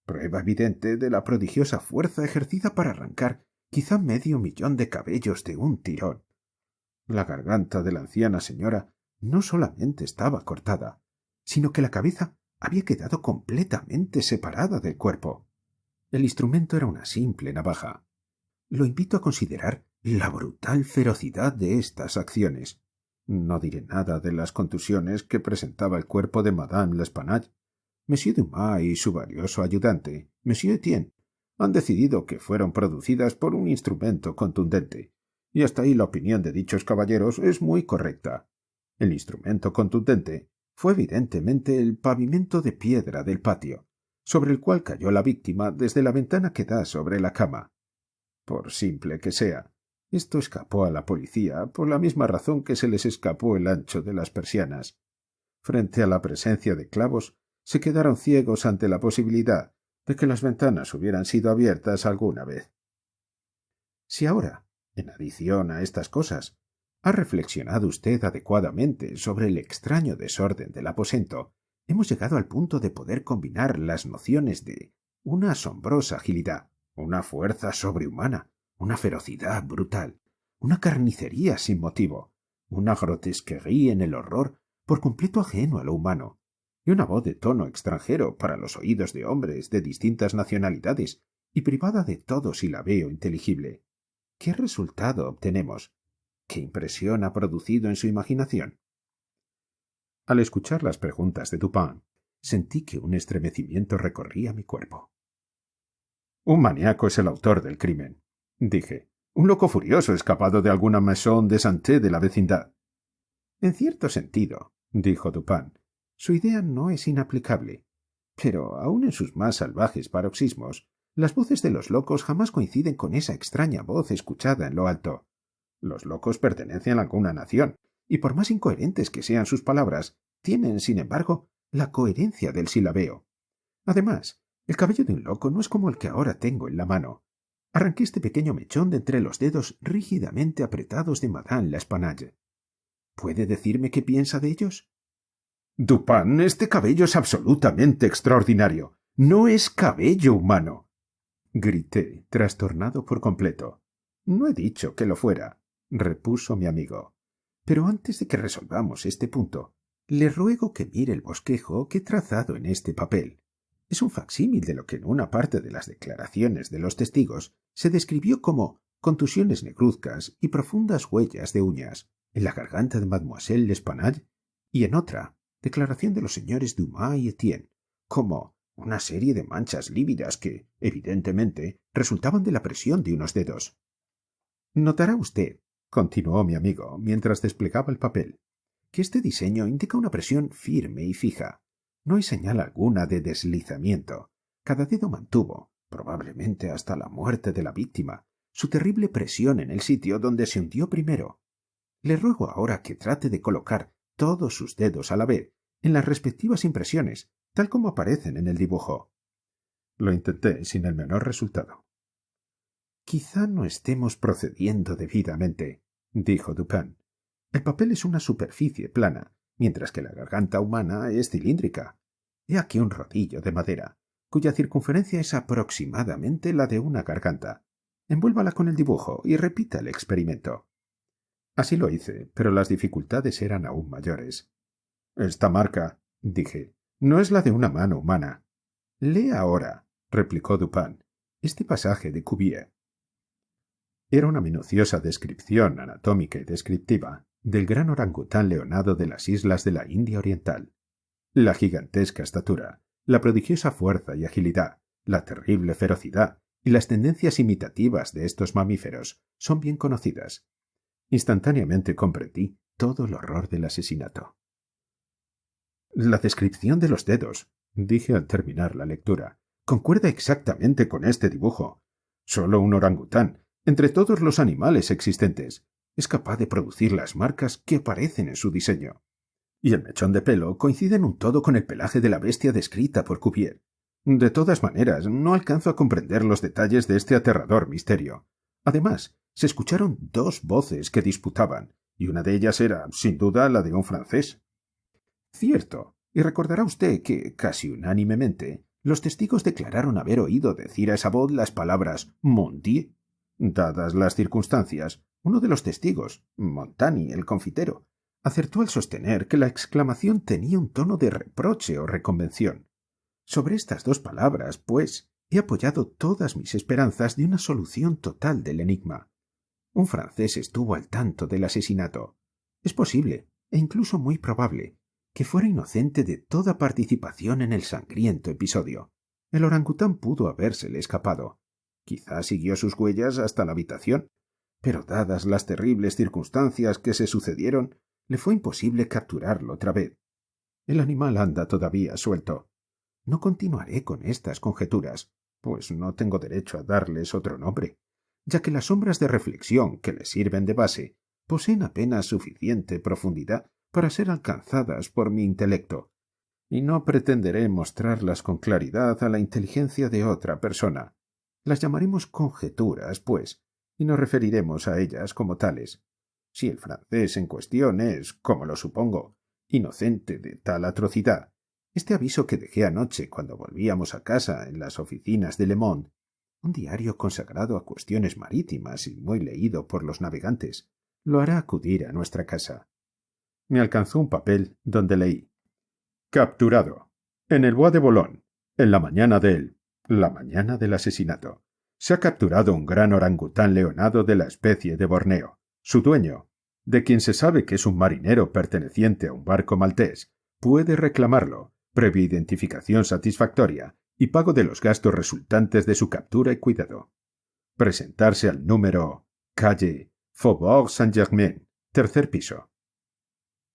prueba evidente de la prodigiosa fuerza ejercida para arrancar quizá 500.000 de cabellos de un tirón. La garganta de la anciana señora no solamente estaba cortada, sino que la cabeza había quedado completamente separada del cuerpo. El instrumento era una simple navaja. Lo invito a considerar la brutal ferocidad de estas acciones. No diré nada de las contusiones que presentaba el cuerpo de Madame L'Espanaye. Monsieur Dumas y su valioso ayudante, Monsieur Etienne, han decidido que fueron producidas por un instrumento contundente, y hasta ahí la opinión de dichos caballeros es muy correcta. El instrumento contundente fue evidentemente el pavimento de piedra del patio, sobre el cual cayó la víctima desde la ventana que da sobre la cama. Por simple que sea, esto escapó a la policía por la misma razón que se les escapó el ancho de las persianas. Frente a la presencia de clavos, se quedaron ciegos ante la posibilidad de que las ventanas hubieran sido abiertas alguna vez. Si ahora, en adición a estas cosas, ha reflexionado usted adecuadamente sobre el extraño desorden del aposento, hemos llegado al punto de poder combinar las nociones de una asombrosa agilidad, una fuerza sobrehumana, una ferocidad brutal, una carnicería sin motivo, una grotesquerie en el horror por completo ajeno a lo humano, y una voz de tono extranjero para los oídos de hombres de distintas nacionalidades y privada de todo silabeo inteligible. ¿Qué resultado obtenemos? ¿Qué impresión ha producido en su imaginación? Al escuchar las preguntas de Dupin, sentí que un estremecimiento recorría mi cuerpo. Un maníaco es el autor del crimen, dije. Un loco furioso escapado de alguna maison de santé de la vecindad. En cierto sentido, dijo Dupin, su idea no es inaplicable. Pero aun en sus más salvajes paroxismos, las voces de los locos jamás coinciden con esa extraña voz escuchada en lo alto. Los locos pertenecen a alguna nación, y por más incoherentes que sean sus palabras, tienen, sin embargo, la coherencia del silabeo. Además, el cabello de un loco no es como el que ahora tengo en la mano. Arranqué este pequeño mechón de entre los dedos rígidamente apretados de Madame L'Espanaye. ¿Puede decirme qué piensa de ellos? Dupin, este cabello es absolutamente extraordinario. No es cabello humano. Grité, trastornado por completo. No he dicho que lo fuera, repuso mi amigo. Pero antes de que resolvamos este punto, le ruego que mire el bosquejo que he trazado en este papel. Es un facsímil de lo que en una parte de las declaraciones de los testigos se describió como contusiones negruzcas y profundas huellas de uñas en la garganta de Mademoiselle L'Espanaye, y en otra, declaración de los señores Dumas y Etienne, como una serie de manchas lívidas que, evidentemente, resultaban de la presión de unos dedos. Notará usted, continuó mi amigo mientras desplegaba el papel, que este diseño indica una presión firme y fija. No hay señal alguna de deslizamiento. Cada dedo mantuvo, probablemente hasta la muerte de la víctima, su terrible presión en el sitio donde se hundió primero. Le ruego ahora que trate de colocar todos sus dedos a la vez en las respectivas impresiones, tal como aparecen en el dibujo. Lo intenté sin el menor resultado. Quizá no estemos procediendo debidamente, dijo Dupin. El papel es una superficie plana, mientras que la garganta humana es cilíndrica. He aquí un rodillo de madera, cuya circunferencia es aproximadamente la de una garganta. Envuélvala con el dibujo y repita el experimento. Así lo hice, pero las dificultades eran aún mayores. Esta marca, dije, no es la de una mano humana. Lea ahora, replicó Dupin, este pasaje de Cuvier. Era una minuciosa descripción anatómica y descriptiva del gran orangután leonado de las islas de la India Oriental. La gigantesca estatura, la prodigiosa fuerza y agilidad, la terrible ferocidad y las tendencias imitativas de estos mamíferos son bien conocidas. Instantáneamente comprendí todo el horror del asesinato. La descripción de los dedos, dije al terminar la lectura, concuerda exactamente con este dibujo. Solo un orangután, entre todos los animales existentes, es capaz de producir las marcas que aparecen en su diseño. Y el mechón de pelo coincide en un todo con el pelaje de la bestia descrita por Cuvier. De todas maneras, no alcanzo a comprender los detalles de este aterrador misterio. Además, se escucharon dos voces que disputaban, y una de ellas era, sin duda, la de un francés. Cierto, y recordará usted que, casi unánimemente, los testigos declararon haber oído decir a esa voz las palabras «Mon Dieu». Dadas las circunstancias, uno de los testigos, Montani, el confitero, acertó al sostener que la exclamación tenía un tono de reproche o reconvención. Sobre estas dos palabras, pues, he apoyado todas mis esperanzas de una solución total del enigma. Un francés estuvo al tanto del asesinato. Es posible, e incluso muy probable, que fuera inocente de toda participación en el sangriento episodio. El orangután pudo habérsele escapado. Quizá siguió sus huellas hasta la habitación, pero dadas las terribles circunstancias que se sucedieron, le fue imposible capturarlo otra vez. El animal anda todavía suelto. No continuaré con estas conjeturas, pues no tengo derecho a darles otro nombre, ya que las sombras de reflexión que les sirven de base poseen apenas suficiente profundidad para ser alcanzadas por mi intelecto, y no pretenderé mostrarlas con claridad a la inteligencia de otra persona. Las llamaremos conjeturas, pues, y nos referiremos a ellas como tales. Si el francés en cuestión es, como lo supongo, inocente de tal atrocidad, este aviso que dejé anoche cuando volvíamos a casa en las oficinas de Le Monde, un diario consagrado a cuestiones marítimas y muy leído por los navegantes, lo hará acudir a nuestra casa. Me alcanzó un papel donde leí: «Capturado. En el Bois de Boulogne, en la mañana del asesinato. Se ha capturado un gran orangután leonado de la especie de Borneo. Su dueño, de quien se sabe que es un marinero perteneciente a un barco maltés, puede reclamarlo, previa identificación satisfactoria y pago de los gastos resultantes de su captura y cuidado. Presentarse al número calle Faubourg Saint-Germain, tercer piso».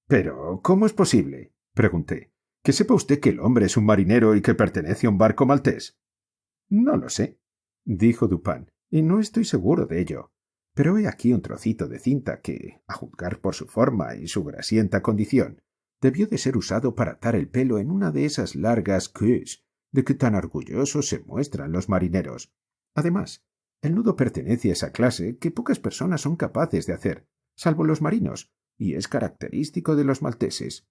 «Pero, ¿cómo es posible?», pregunté, «que sepa usted que el hombre es un marinero y que pertenece a un barco maltés». «No lo sé», dijo Dupin, «y no estoy seguro de ello. Pero he aquí un trocito de cinta que, a juzgar por su forma y su grasienta condición, debió de ser usado para atar el pelo en una de esas largas queues de que tan orgullosos se muestran los marineros. Además, el nudo pertenece a esa clase que pocas personas son capaces de hacer, salvo los marinos, y es característico de los malteses.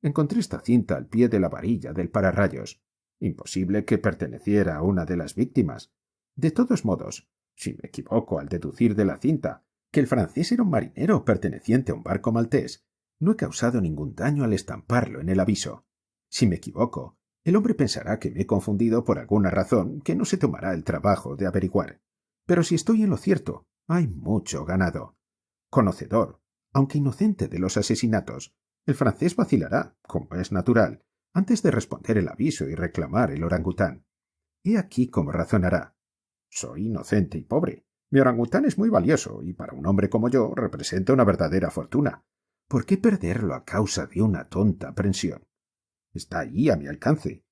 Encontré esta cinta al pie de la varilla del pararrayos. Imposible que perteneciera a una de las víctimas. De todos modos, si me equivoco al deducir de la cinta que el francés era un marinero perteneciente a un barco maltés, no he causado ningún daño al estamparlo en el aviso. Si me equivoco, el hombre pensará que me he confundido por alguna razón que no se tomará el trabajo de averiguar. Pero si estoy en lo cierto, hay mucho ganado. Conocedor, aunque inocente de los asesinatos, el francés vacilará, como es natural, antes de responder el aviso y reclamar el orangután. He aquí cómo razonará. Soy inocente y pobre. Mi orangután es muy valioso y para un hombre como yo representa una verdadera fortuna. ¿Por qué perderlo a causa de una tonta aprensión? Está ahí a mi alcance.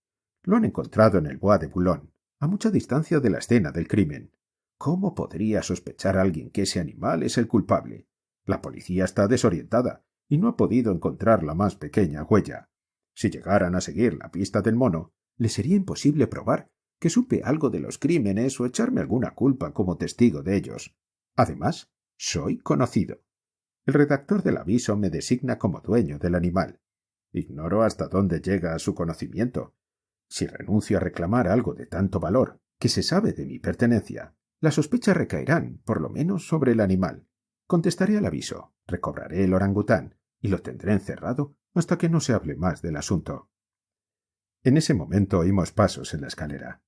Lo han encontrado en el Bois de Boulogne, a mucha distancia de la escena del crimen. ¿Cómo podría sospechar alguien que ese animal es el culpable? La policía está desorientada y no ha podido encontrar la más pequeña huella. Si llegaran a seguir la pista del mono, le sería imposible probar que supe algo de los crímenes o echarme alguna culpa como testigo de ellos. Además, soy conocido. El redactor del aviso me designa como dueño del animal. Ignoro hasta dónde llega su conocimiento. Si renuncio a reclamar algo de tanto valor, que se sabe de mi pertenencia, las sospechas recaerán, por lo menos, sobre el animal. Contestaré al aviso, recobraré el orangután y lo tendré encerrado hasta que no se hable más del asunto. En ese momento oímos pasos en la escalera.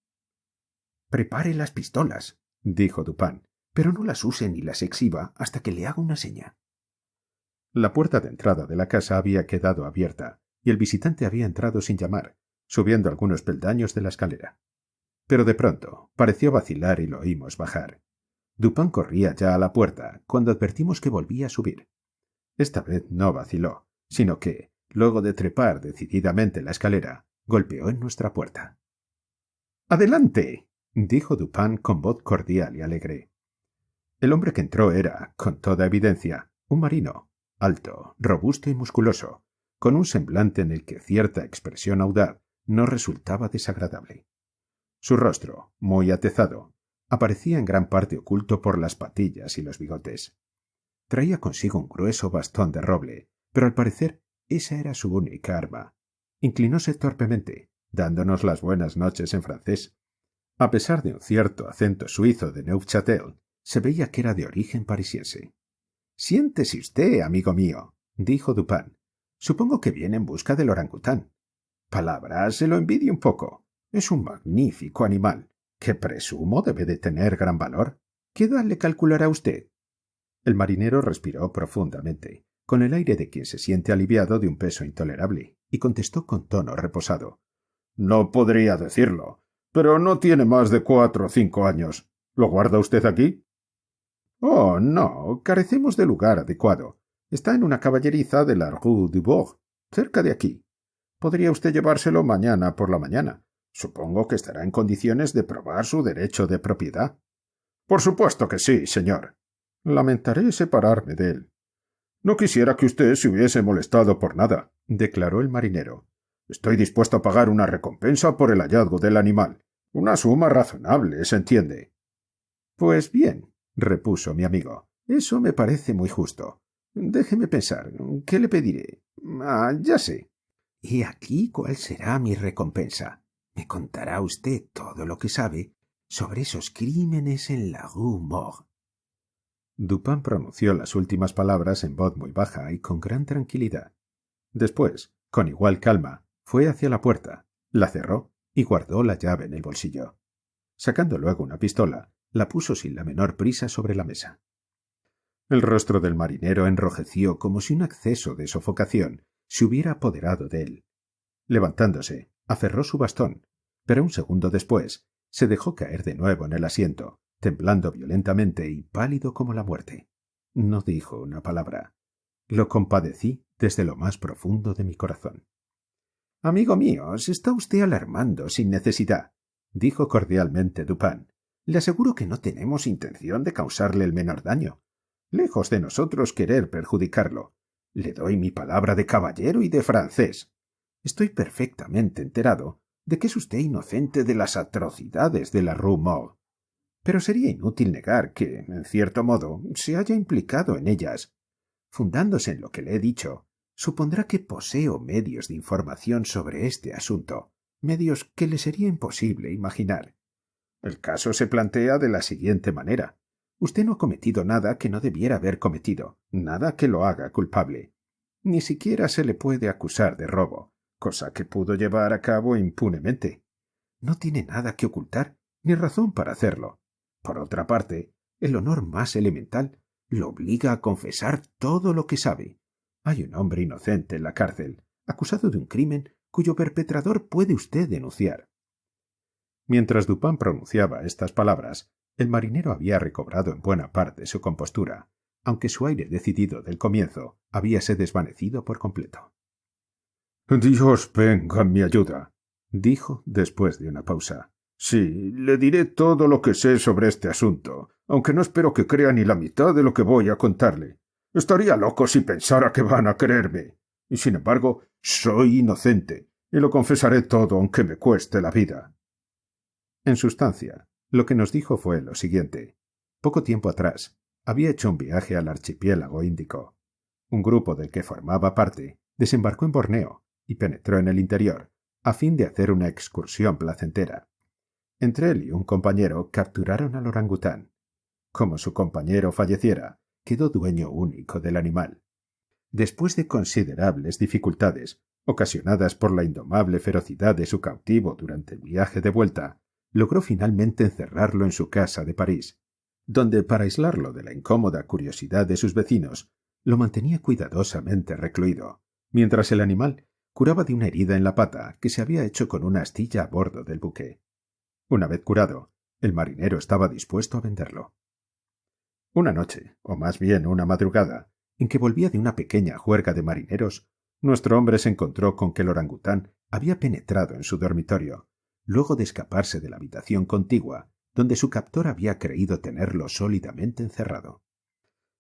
«Prepare las pistolas», dijo Dupin, «pero no las use ni las exhiba hasta que le haga una seña». La puerta de entrada de la casa había quedado abierta y el visitante había entrado sin llamar, subiendo algunos peldaños de la escalera. Pero de pronto pareció vacilar y lo oímos bajar. Dupin corría ya a la puerta cuando advertimos que volvía a subir. Esta vez no vaciló, sino que, luego de trepar decididamente la escalera, golpeó en nuestra puerta. «¡Adelante!», dijo Dupin con voz cordial y alegre. El hombre que entró era, con toda evidencia, un marino, alto, robusto y musculoso, con un semblante en el que cierta expresión audaz no resultaba desagradable. Su rostro, muy atezado, aparecía en gran parte oculto por las patillas y los bigotes. Traía consigo un grueso bastón de roble, pero al parecer esa era su única arma. Inclinóse torpemente, dándonos las buenas noches en francés. A pesar de un cierto acento suizo de Neufchâtel, se veía que era de origen parisiense. «Siéntese usted, amigo mío», dijo Dupin. «Supongo que viene en busca del orangután. Palabra, se lo envidio un poco. Es un magnífico animal, que presumo debe de tener gran valor. ¿Qué edad le calculará usted?» El marinero respiró profundamente, con el aire de quien se siente aliviado de un peso intolerable, y contestó con tono reposado. «No podría decirlo, pero no tiene más de 4 o 5 años. ¿Lo guarda usted aquí?» «Oh, no, carecemos de lugar adecuado. Está en una caballeriza de la Rue du Bourg, cerca de aquí. Podría usted llevárselo mañana por la mañana. Supongo que estará en condiciones de probar su derecho de propiedad». «Por supuesto que sí, señor. Lamentaré separarme de él». «No quisiera que usted se hubiese molestado por nada», declaró el marinero. «Estoy dispuesto a pagar una recompensa por el hallazgo del animal. Una suma razonable, se entiende». «Pues bien», repuso mi amigo, «eso me parece muy justo. Déjeme pensar. ¿Qué le pediré? Ah, ya sé. Y aquí cuál será mi recompensa. Me contará usted todo lo que sabe sobre esos crímenes en la Rue Morgue». Dupin pronunció las últimas palabras en voz muy baja y con gran tranquilidad. Después, con igual calma, fue hacia la puerta, la cerró y guardó la llave en el bolsillo. Sacando luego una pistola, la puso sin la menor prisa sobre la mesa. El rostro del marinero enrojeció como si un acceso de sofocación se hubiera apoderado de él. Levantándose, aferró su bastón, pero un segundo después se dejó caer de nuevo en el asiento, temblando violentamente y pálido como la muerte. No dijo una palabra. Lo compadecí desde lo más profundo de mi corazón. «Amigo mío, se está usted alarmando sin necesidad», dijo cordialmente Dupin. «Le aseguro que no tenemos intención de causarle el menor daño. Lejos de nosotros querer perjudicarlo. Le doy mi palabra de caballero y de francés. Estoy perfectamente enterado de que es usted inocente de las atrocidades de la Rue Morgue. Pero sería inútil negar que, en cierto modo, se haya implicado en ellas. Fundándose en lo que le he dicho, supondrá que poseo medios de información sobre este asunto, medios que le sería imposible imaginar. El caso se plantea de la siguiente manera. Usted no ha cometido nada que no debiera haber cometido, nada que lo haga culpable. Ni siquiera se le puede acusar de robo, cosa que pudo llevar a cabo impunemente. No tiene nada que ocultar, ni razón para hacerlo. Por otra parte, el honor más elemental lo obliga a confesar todo lo que sabe. Hay un hombre inocente en la cárcel, acusado de un crimen cuyo perpetrador puede usted denunciar. Mientras Dupin pronunciaba estas palabras, el marinero había recobrado en buena parte su compostura, aunque su aire decidido del comienzo habíase desvanecido por completo. «Dios venga en mi ayuda», dijo después de una pausa. «Sí, le diré todo lo que sé sobre este asunto, aunque no espero que crea ni la mitad de lo que voy a contarle. Estaría loco si pensara que van a creerme. Y sin embargo, soy inocente, y lo confesaré todo aunque me cueste la vida». En sustancia, lo que nos dijo fue lo siguiente. Poco tiempo atrás, había hecho un viaje al archipiélago índico. Un grupo del que formaba parte desembarcó en Borneo y penetró en el interior, a fin de hacer una excursión placentera. Entre él y un compañero capturaron al orangután. Como su compañero falleciera, quedó dueño único del animal. Después de considerables dificultades, ocasionadas por la indomable ferocidad de su cautivo durante el viaje de vuelta, logró finalmente encerrarlo en su casa de París, donde, para aislarlo de la incómoda curiosidad de sus vecinos, lo mantenía cuidadosamente recluido, mientras el animal curaba de una herida en la pata que se había hecho con una astilla a bordo del buque. Una vez curado, el marinero estaba dispuesto a venderlo. Una noche, o más bien una madrugada, en que volvía de una pequeña juerga de marineros, nuestro hombre se encontró con que el orangután había penetrado en su dormitorio, luego de escaparse de la habitación contigua, donde su captor había creído tenerlo sólidamente encerrado.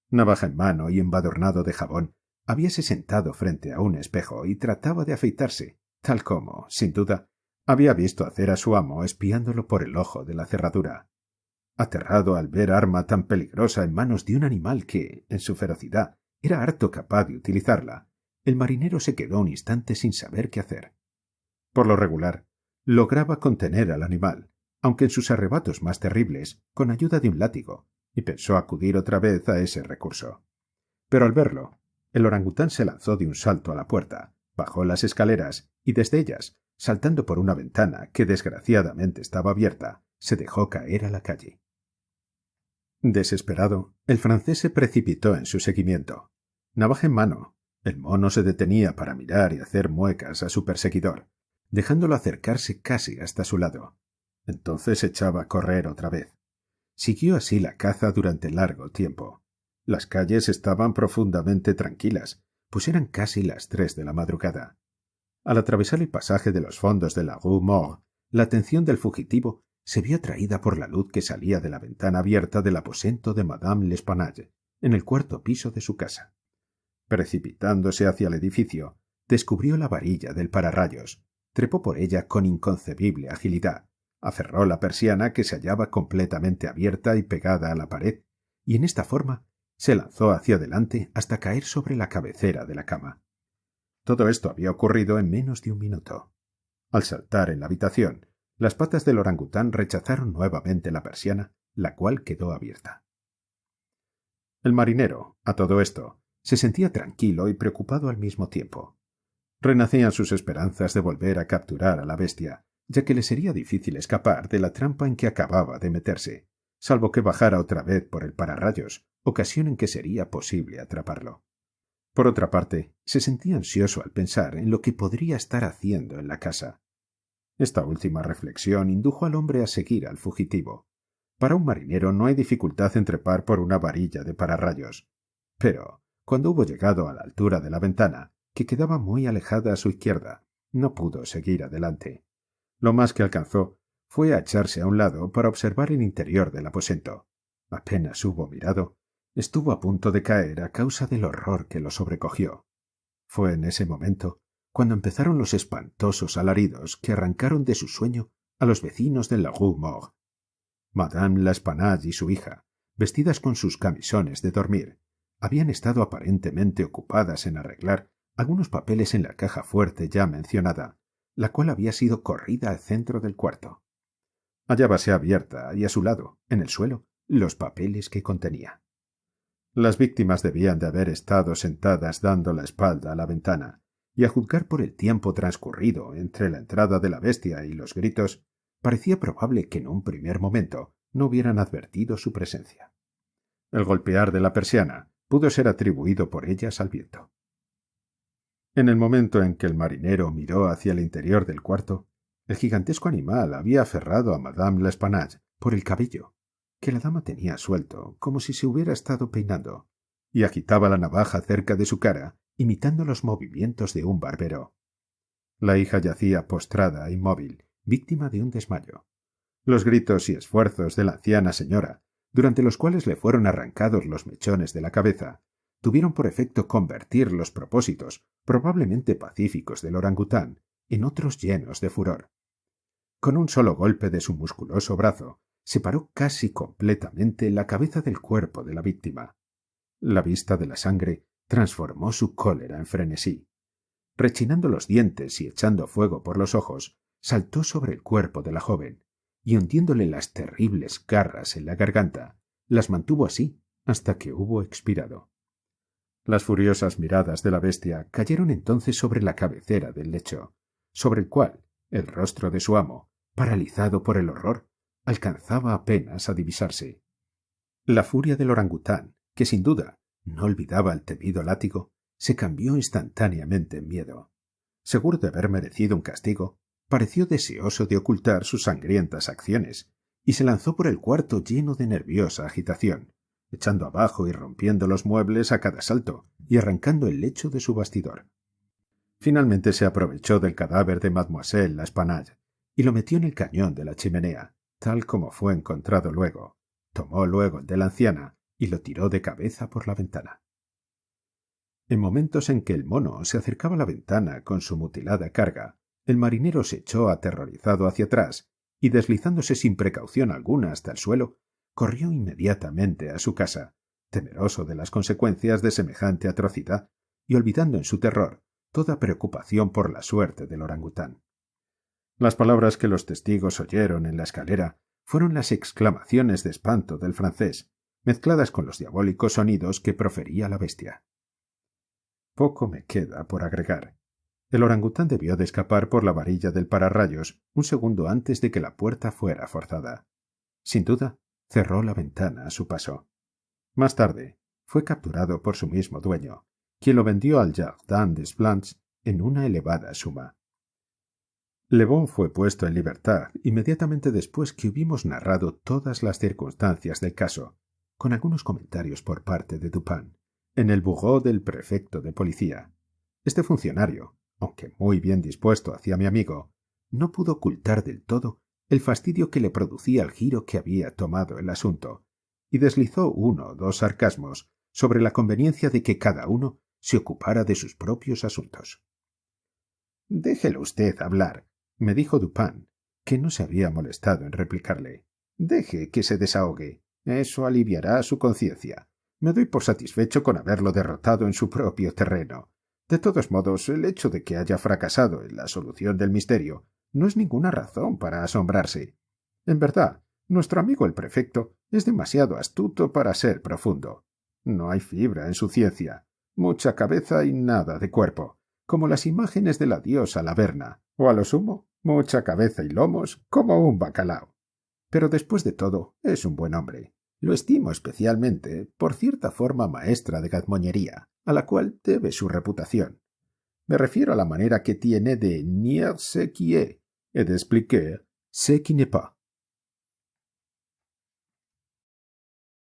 Navaja en mano y embadurnado de jabón, habíase sentado frente a un espejo y trataba de afeitarse, tal como, sin duda, había visto hacer a su amo espiándolo por el ojo de la cerradura. Aterrado al ver arma tan peligrosa en manos de un animal que, en su ferocidad, era harto capaz de utilizarla, el marinero se quedó un instante sin saber qué hacer. Por lo regular, lograba contener al animal, aunque en sus arrebatos más terribles, con ayuda de un látigo, y pensó acudir otra vez a ese recurso. Pero al verlo, el orangután se lanzó de un salto a la puerta, bajó las escaleras y desde ellas, saltando por una ventana que desgraciadamente estaba abierta, se dejó caer a la calle. Desesperado, el francés se precipitó en su seguimiento. Navaja en mano, el mono se detenía para mirar y hacer muecas a su perseguidor, dejándolo acercarse casi hasta su lado. Entonces echaba a correr otra vez. Siguió así la caza durante largo tiempo. Las calles estaban profundamente tranquilas, pues eran casi las 3 de la madrugada. Al atravesar el pasaje de los fondos de la Rue Morgue, la atención del fugitivo se vio atraída por la luz que salía de la ventana abierta del aposento de Madame L'Espanaye, en el 4º piso de su casa. Precipitándose hacia el edificio, descubrió la varilla del pararrayos, trepó por ella con inconcebible agilidad, aferró la persiana que se hallaba completamente abierta y pegada a la pared, y en esta forma se lanzó hacia adelante hasta caer sobre la cabecera de la cama. Todo esto había ocurrido en menos de un minuto. Al saltar en la habitación, las patas del orangután rechazaron nuevamente la persiana, la cual quedó abierta. El marinero, a todo esto, se sentía tranquilo y preocupado al mismo tiempo. Renacían sus esperanzas de volver a capturar a la bestia, ya que le sería difícil escapar de la trampa en que acababa de meterse, salvo que bajara otra vez por el pararrayos, ocasión en que sería posible atraparlo. Por otra parte, se sentía ansioso al pensar en lo que podría estar haciendo en la casa. Esta última reflexión indujo al hombre a seguir al fugitivo. Para un marinero no hay dificultad en trepar por una varilla de pararrayos. Pero, cuando hubo llegado a la altura de la ventana, que quedaba muy alejada a su izquierda, no pudo seguir adelante. Lo más que alcanzó fue a echarse a un lado para observar el interior del aposento. Apenas hubo mirado, estuvo a punto de caer a causa del horror que lo sobrecogió. Fue en ese momento cuando empezaron los espantosos alaridos que arrancaron de su sueño a los vecinos de la Rue Morgue. Madame L'Espanaye y su hija, vestidas con sus camisones de dormir, habían estado aparentemente ocupadas en arreglar algunos papeles en la caja fuerte ya mencionada, la cual había sido corrida al centro del cuarto. Hallábase abierta y a su lado, en el suelo, los papeles que contenía. Las víctimas debían de haber estado sentadas dando la espalda a la ventana, y a juzgar por el tiempo transcurrido entre la entrada de la bestia y los gritos, parecía probable que en un primer momento no hubieran advertido su presencia. El golpear de la persiana pudo ser atribuido por ellas al viento. En el momento en que el marinero miró hacia el interior del cuarto, el gigantesco animal había aferrado a Madame L'Espanaye por el cabello, que la dama tenía suelto, como si se hubiera estado peinando, y agitaba la navaja cerca de su cara, imitando los movimientos de un barbero. La hija yacía postrada, inmóvil, víctima de un desmayo. Los gritos y esfuerzos de la anciana señora, durante los cuales le fueron arrancados los mechones de la cabeza, tuvieron por efecto convertir los propósitos, probablemente pacíficos del orangután, en otros llenos de furor. Con un solo golpe de su musculoso brazo, separó casi completamente la cabeza del cuerpo de la víctima. La vista de la sangre transformó su cólera en frenesí. Rechinando los dientes y echando fuego por los ojos, saltó sobre el cuerpo de la joven y hundiéndole las terribles garras en la garganta, las mantuvo así hasta que hubo expirado. Las furiosas miradas de la bestia cayeron entonces sobre la cabecera del lecho, sobre el cual el rostro de su amo, paralizado por el horror, alcanzaba apenas a divisarse. La furia del orangután, que sin duda no olvidaba el temido látigo, se cambió instantáneamente en miedo. Seguro de haber merecido un castigo, pareció deseoso de ocultar sus sangrientas acciones, y se lanzó por el cuarto lleno de nerviosa agitación, echando abajo y rompiendo los muebles a cada salto y arrancando el lecho de su bastidor. Finalmente se aprovechó del cadáver de Mademoiselle L'Espanaye y lo metió en el cañón de la chimenea, tal como fue encontrado luego. Tomó luego el de la anciana y lo tiró de cabeza por la ventana. En momentos en que el mono se acercaba a la ventana con su mutilada carga, el marinero se echó aterrorizado hacia atrás y, deslizándose sin precaución alguna hasta el suelo, corrió inmediatamente a su casa, temeroso de las consecuencias de semejante atrocidad y olvidando en su terror toda preocupación por la suerte del orangután. Las palabras que los testigos oyeron en la escalera fueron las exclamaciones de espanto del francés, mezcladas con los diabólicos sonidos que profería la bestia. Poco me queda por agregar. El orangután debió de escapar por la varilla del pararrayos un segundo antes de que la puerta fuera forzada. Sin duda, cerró la ventana a su paso. Más tarde, fue capturado por su mismo dueño, quien lo vendió al Jardin des Plantes en una elevada suma. Le Bon fue puesto en libertad inmediatamente después que hubimos narrado todas las circunstancias del caso, con algunos comentarios por parte de Dupin, en el bureau del prefecto de policía. Este funcionario, aunque muy bien dispuesto hacia mi amigo, no pudo ocultar del todo el fastidio que le producía el giro que había tomado el asunto, y deslizó uno o dos sarcasmos sobre la conveniencia de que cada uno se ocupara de sus propios asuntos. «Déjelo usted hablar», me dijo Dupin, que no se había molestado en replicarle. «Deje que se desahogue. Eso aliviará su conciencia. Me doy por satisfecho con haberlo derrotado en su propio terreno. De todos modos, el hecho de que haya fracasado en la solución del misterio no es ninguna razón para asombrarse. En verdad, nuestro amigo el prefecto es demasiado astuto para ser profundo. No hay fibra en su ciencia, mucha cabeza y nada de cuerpo, como las imágenes de la diosa Laverna, o a lo sumo, mucha cabeza y lomos como un bacalao. Pero después de todo, es un buen hombre. Lo estimo especialmente por cierta forma maestra de gazmoñería, a la cual debe su reputación. Me refiero a la manera que tiene de nier ce qui est et d'expliquer ce qui n'est pas.